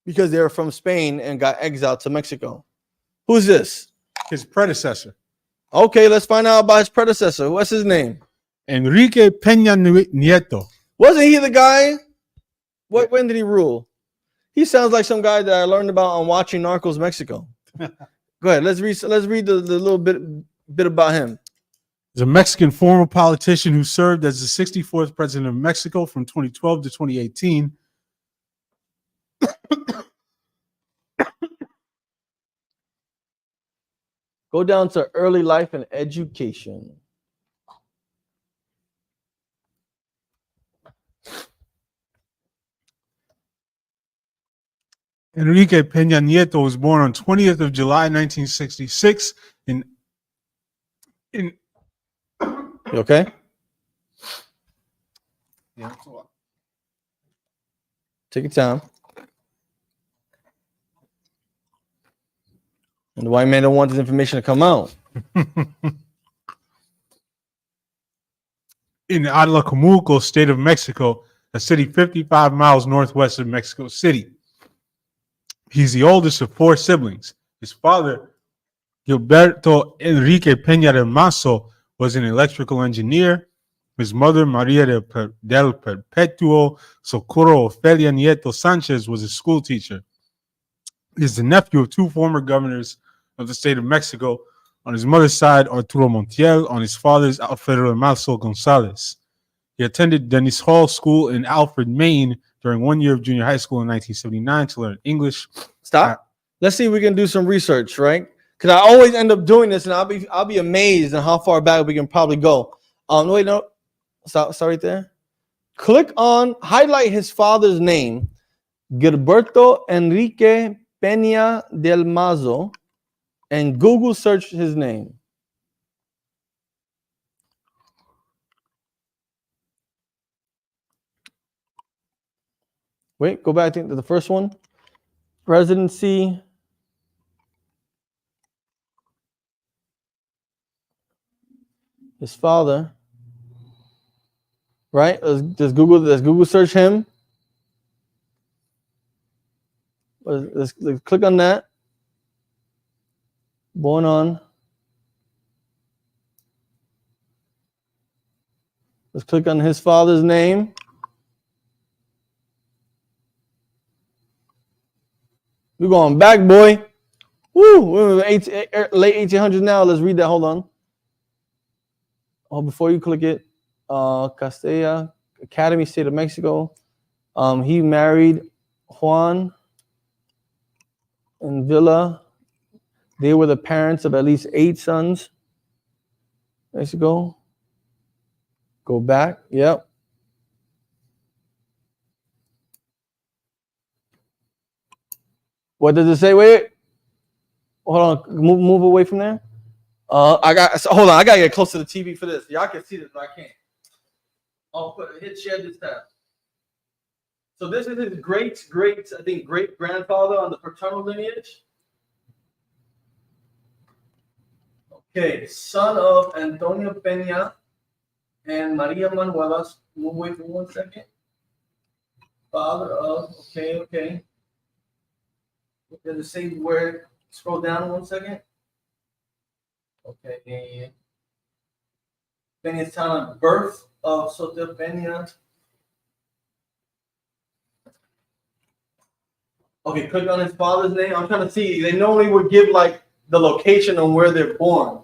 because they're from Spain and got exiled to Mexico. Who's this? His predecessor. Okay, let's find out about his predecessor. What's his name? Enrique Peña Nieto. Wasn't he the guy? When did he rule? He sounds like some guy that I learned about on watching Narcos Mexico. Go ahead. Let's read the little bit about him. He's a Mexican former politician who served as the 64th president of Mexico from 2012 to 2018. Go down to early life and education. Enrique Peña Nieto was born on 20th of July, 1966 in You okay? Yeah. Take your time. And the white man don't want this information to come out. In Atlacomulco, state of Mexico, a city 55 miles northwest of Mexico City. He's the oldest of 4 siblings. His father, Gilberto Enrique Peña del Mazo, was an electrical engineer. His mother, Maria del Perpetuo Socorro Ofelia Nieto Sanchez, was a school teacher. He's the nephew of 2 former governors of the state of Mexico. On his mother's side, Arturo Montiel. On his father's, Alfredo Mazo Gonzalez. He attended Dennis Hall School in Alfred, Maine during 1 year of junior high school in 1979 to learn English. Stop. Let's see if we can do some research, right? Because I always end up doing this, and I'll be amazed at how far back we can probably go. Wait, no. Stop right there. Highlight his father's name, Gilberto Enrique Peña del Mazo, and Google search his name. Wait, go back to the first one. Residency. His father. Right? Let's Google search him. Let's click on that. Born on. Let's click on his father's name. We're going back, boy. Woo! We're late 1800s now. Let's read that. Hold on. Oh, before you click it, Castella Academy, State of Mexico. He married Juan and Villa. They were the parents of at least 8 sons. Mexico. Go back. Yep. What does it say? Wait. Hold on. Move away from there. Hold on. I gotta get close to the TV for this. Y'all can see this, but I can't. Hit share this tab. So this is his great grandfather on the paternal lineage. Okay, son of Antonio Peña and Maria Manuela. Move away for 1 second. Father of, okay. Does it say where? Scroll down 1 second. Okay. Peña's town, birth of Soto Peña. Okay, click on his father's name. I'm trying to see. They normally would give like the location on where they're born.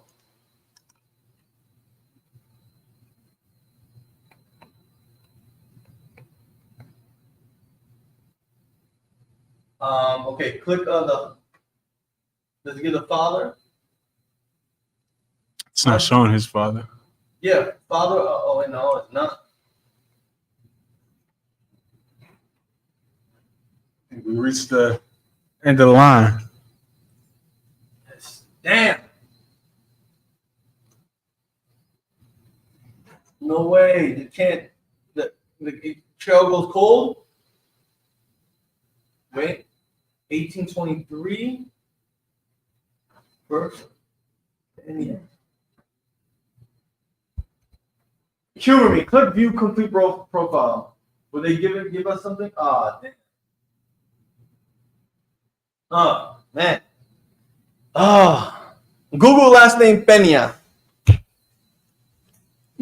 Okay, click on does it give the father? It's not showing his father. Yeah, father. Oh, no, it's not. We reached the end of the line. Yes. Damn. No way. You can't. The trail goes cold. Wait. 1823. First. And yeah. Humor me. Click view complete profile. Will they give us something? Ah, damn. Oh, man. Oh. Google last name Peña.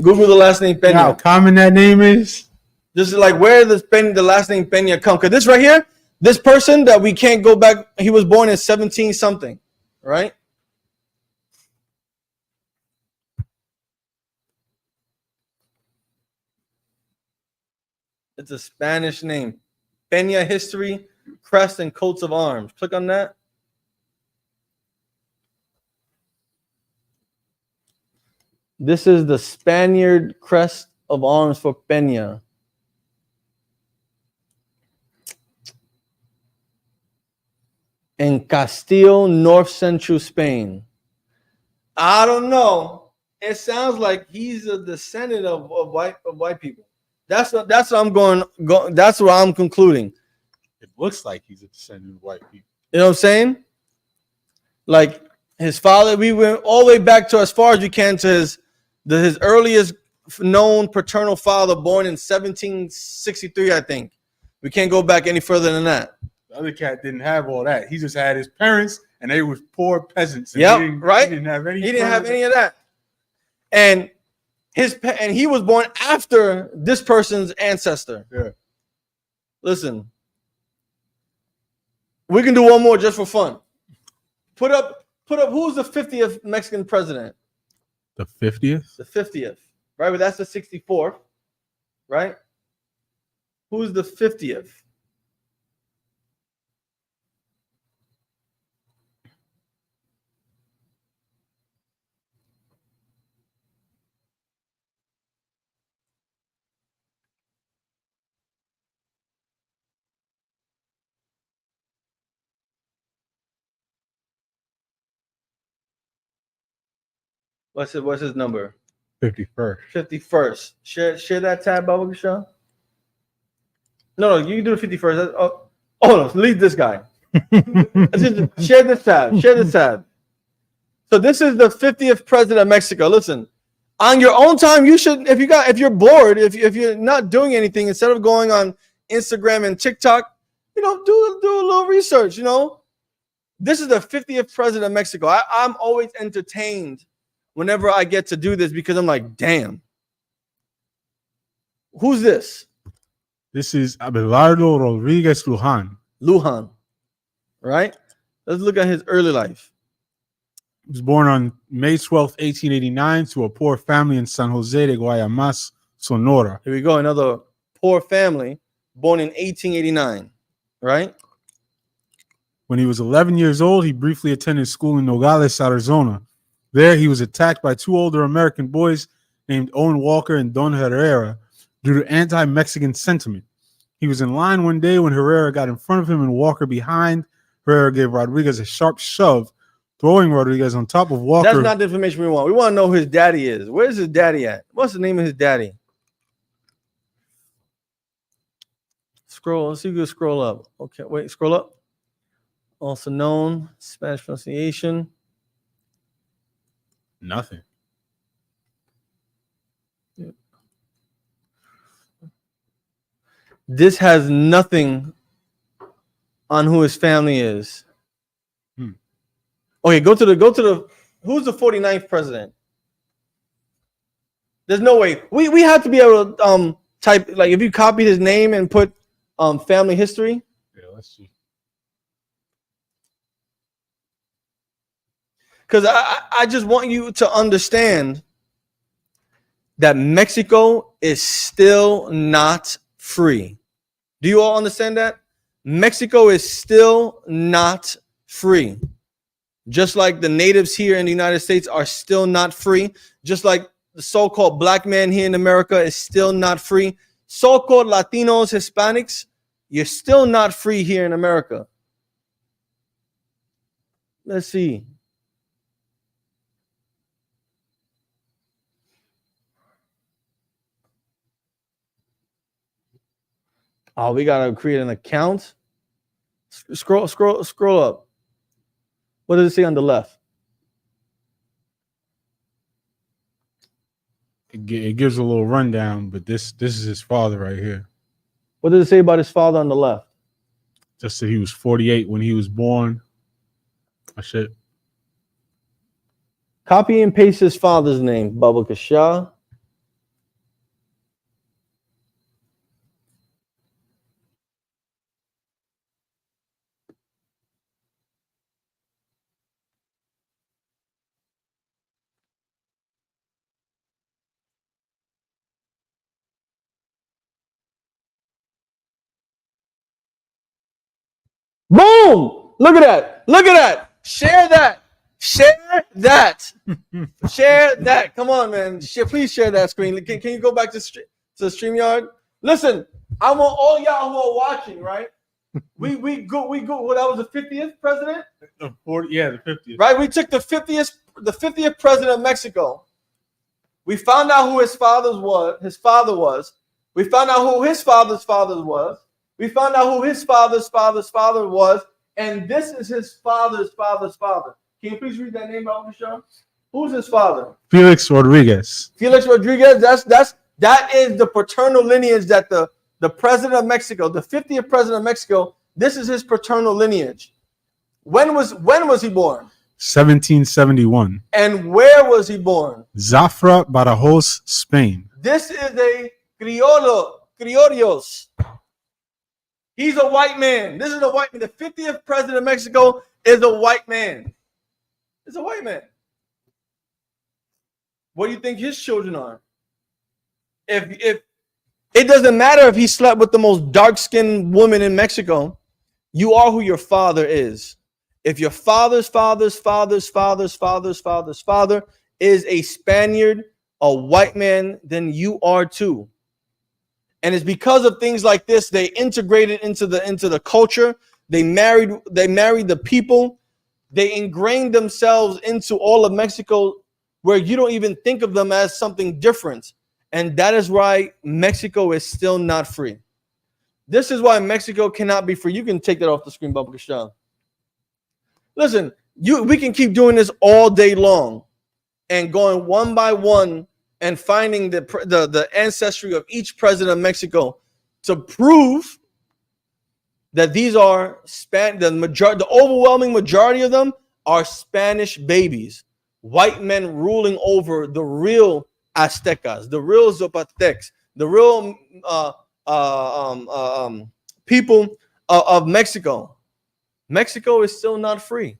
Google the last name Peña. You know how common that name is? This is like, where does the last name Peña come? Because this right here, this person that we can't go back, he was born in 17 something, right? It's a Spanish name. Peña history, crest, and coats of arms. Click on that. This is the Spaniard crest of arms for Peña. In Castile, north central Spain. I don't know. It sounds like he's a descendant of white people. That's what I'm going. That's what I'm concluding. It looks like he's a descendant of white people. You know what I'm saying? Like his father, we went all the way back to as far as we can to his earliest known paternal father, born in 1763, I think. We can't go back any further than that. The other cat didn't have all that. He just had his parents, and they were poor peasants. Yep, right. He didn't have any. He didn't have any of that. And he was born after this person's ancestor. Yeah. Listen, we can do one more just for fun. Put up. Who's the 50th Mexican president? The 50th. The 50th, right? But that's the 64th, right? Who's the 50th? What's his number? 51st. 51st. Share that tab, Baba Shah. No, you can do the 51st. Oh no, leave this guy. Share this tab. Share this tab. So this is the 50th president of Mexico. Listen, on your own time, you should, if you're bored, if you're not doing anything, instead of going on Instagram and TikTok, do a little research. This is the 50th president of Mexico. I'm always entertained whenever I get to do this because I'm like, damn, who's this? This is Abelardo Rodriguez Lujan. Lujan, right? Let's look at his early life. He was born on May 12th, 1889, to a poor family in San Jose de Guaymas, Sonora. Here we go, another poor family, born in 1889, right? When he was 11 years old, he briefly attended school in Nogales, Arizona. There, he was attacked by two older American boys named Owen Walker and Don Herrera due to anti-Mexican sentiment. He was in line one day when Herrera got in front of him and Walker behind. Herrera gave Rodriguez a sharp shove, throwing Rodriguez on top of Walker. That's not the information we want. We want to know who his daddy is. Where's his daddy at? What's the name of his daddy? Scroll. Let's see if we can scroll up. Okay, wait, scroll up. Also known, Spanish pronunciation. Nothing. This has nothing on who his family is. Okay, go to the who's the 49th president? There's no way. We have to be able to type, like, if you copy his name and put family history. Yeah, let's see. Because I just want you to understand that Mexico is still not free. Do you all understand that? Mexico is still not free. Just like the natives here in the United States are still not free. Just like the so-called black man here in America is still not free. So-called Latinos, Hispanics, you're still not free here in America. Let's see. Oh, we gotta create an account. Scroll up. What does it say on the left? it gives a little rundown, but this is his father right here. What does it say about his father on the left? Just that he was 48 when he was born. I should. Copy and paste his father's name, Baba Shah. Boom! Look at that. Look at that. Share that. Share that. Share that. Come on, man. Please share that screen. Can you go back to the StreamYard? Listen, I want all y'all who are watching, right? We go. Well, that was the 50th president? The 50th. Right? We took the 50th president of Mexico. We found out who his father was. We found out who his father's father was. We found out who his father's father's father was, and this is his father's father's father. Can you please read that name out, Michelle? Who's his father? Felix Rodriguez. Felix Rodriguez. That is the paternal lineage that the president of Mexico, the 50th president of Mexico, this is his paternal lineage. When was he born? 1771. And where was he born? Zafra, Badajoz, Spain. This is a criollos. He's a white man. This is a white man. The 50th president of Mexico is a white man. It's a white man. What do you think his children are? If it doesn't matter if he slept with the most dark-skinned woman in Mexico, you are who your father is. If your father's father is a Spaniard, a white man, then you are too. And it's because of things like this, they integrated into the culture. They married the people. They ingrained themselves into all of Mexico, where you don't even think of them as something different. And that is why Mexico is still not free. This is why Mexico cannot be free. You can take that off the screen, Baba Kashan. Listen, we can keep doing this all day long and going one by one and finding the ancestry of each president of Mexico to prove that these are the overwhelming majority of them are Spanish babies, white men ruling over the real Aztecas, the real Zapotecs, the real people of Mexico. Mexico is still not free,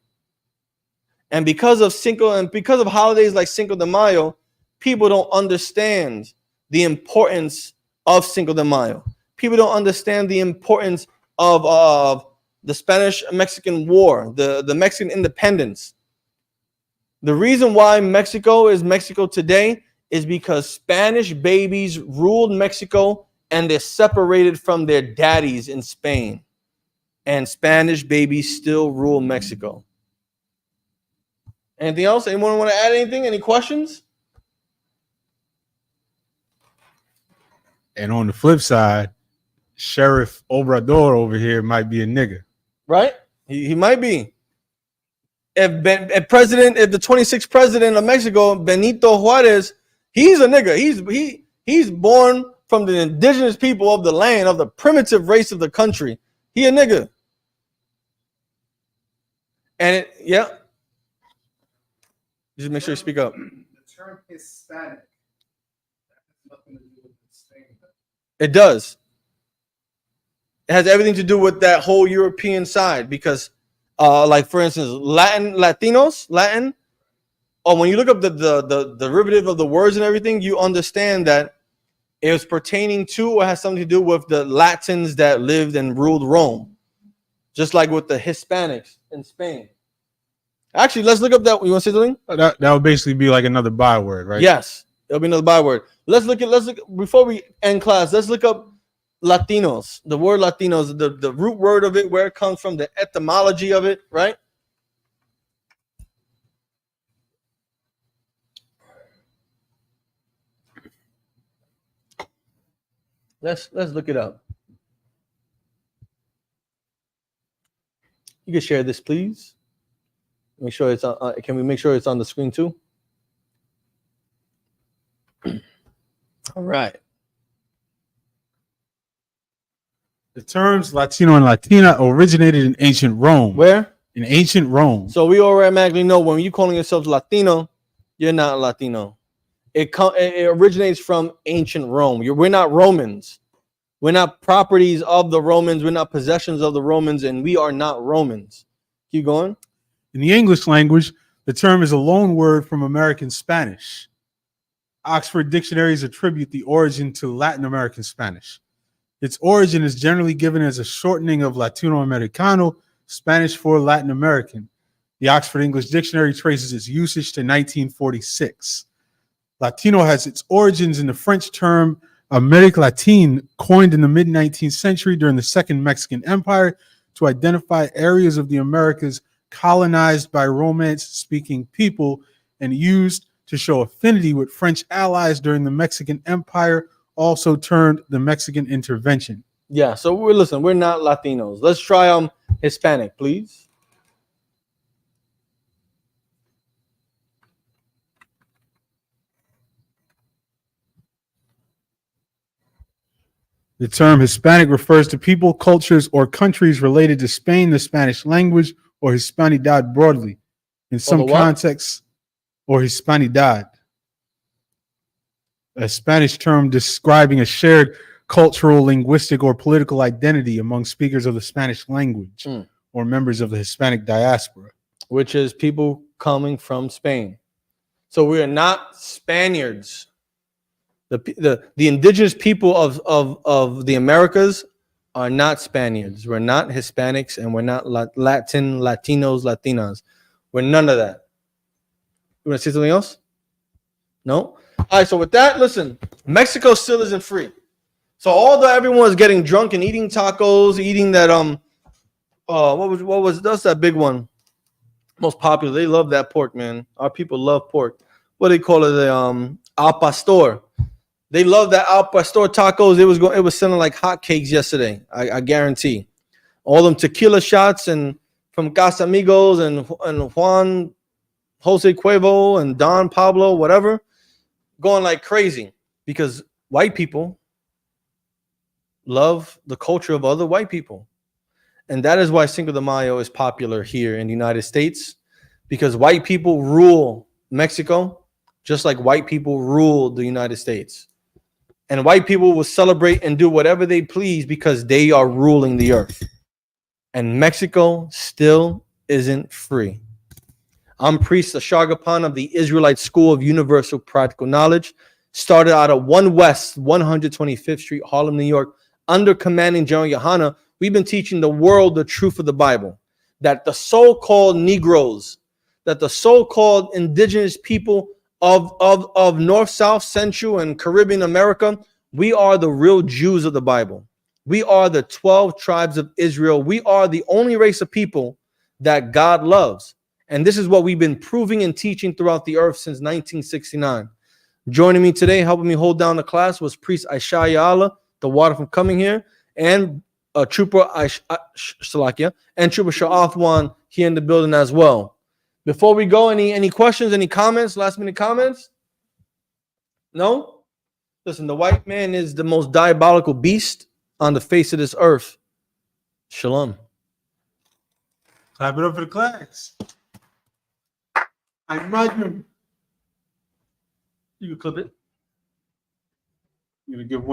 and because of holidays like Cinco de Mayo, people don't understand the importance of Cinco de Mayo. People don't understand the importance of the Spanish-Mexican War, the Mexican independence. The reason why Mexico is Mexico today is because Spanish babies ruled Mexico and they're separated from their daddies in Spain. And Spanish babies still rule Mexico. Anything else? Anyone want to add anything? Any questions? And on the flip side, Sheriff Obrador over here might be a nigga. Right? He might be. If the 26th president of Mexico, Benito Juarez, he's a nigga. He's born from the indigenous people of the land, of the primitive race of the country. He a nigga. And just make sure you speak up. The term Hispanic, that has nothing to do with Spain. It does. It has everything to do with that whole European side because, like for instance, Latin, or when you look up the derivative of the words and everything, you understand that it was pertaining to or has something to do with the Latins that lived and ruled Rome, just like with the Hispanics in Spain. Actually, let's look up that. You want to say something? That would basically be like another byword, right? Yes, it'll be another byword. Let's look before we end class. Let's look up Latinos. The word Latinos, the root word of it, where it comes from, the etymology of it, right? Let's look it up. You can share this, please. Make sure it's on. Can we make sure it's on the screen too? All right. The terms Latino and Latina originated in ancient Rome. Where? In ancient Rome. So we automatically know when you calling yourselves Latino, you're not Latino. It originates from ancient Rome. We're not Romans. We're not properties of the Romans. We're not possessions of the Romans, and we are not Romans. Keep going. In the English language, the term is a loan word from American Spanish. Oxford dictionaries attribute the origin to Latin American Spanish. Its origin is generally given as a shortening of Latino Americano, Spanish for Latin American. The Oxford English Dictionary traces its usage to 1946. Latino has its origins in the French term Amérique Latine, coined in the mid-19th century during the Second Mexican Empire to identify areas of the Americas colonized by Romance-speaking people and used to show affinity with French allies during the Mexican Empire, also termed the Mexican Intervention. Yeah, so we're not Latinos. Let's try Hispanic, please. The term Hispanic refers to people, cultures, or countries related to Spain, the Spanish language, or Hispanidad broadly. In some contexts, or Hispanidad, a Spanish term describing a shared cultural, linguistic, or political identity among speakers of the Spanish language or members of the Hispanic diaspora. Which is people coming from Spain. So we are not Spaniards. The indigenous people of the Americas are not Spaniards. We're not Hispanics, and we're not Latin, Latinos, Latinas. We're none of that. You want to say something else? No? All right, so with that, listen, Mexico still isn't free. So although everyone was getting drunk and eating tacos, eating that that's that big one, most popular. They love that pork, man. Our people love pork. What do they call it? The al pastor. They love that al pastor tacos. It was selling like hotcakes yesterday. I guarantee. All them tequila shots and from Casamigos and Juan Jose Cuervo and Don Pablo, whatever, going like crazy because white people love the culture of other white people. And that is why Cinco de Mayo is popular here in the United States, because white people rule Mexico just like white people rule the United States. And white people will celebrate and do whatever they please because they are ruling the earth. And Mexico still isn't free. I'm Priest Ashagapan of the Israelite School of Universal Practical Knowledge, started out of 1 West 125th Street, Harlem, New York, under commanding General Yohana. We've been teaching the world the truth of the Bible, that the so-called Negroes, that the so-called indigenous people of North, South, Central, and Caribbean America, we are the real Jews of the Bible. We are the 12 tribes of Israel. We are the only race of people that God loves. And this is what we've been proving and teaching throughout the earth since 1969. Joining me today, helping me hold down the class, was Priest Aishaya Allah, the water from coming here, and Trooper Salakia, and Trooper Sha'athwan here in the building as well. Before we go, any questions, any comments, last minute comments? No? Listen, the white man is the most diabolical beast on the face of this earth. Shalom. Clap it up for the class. I imagine. You can clip it. You're going to give one.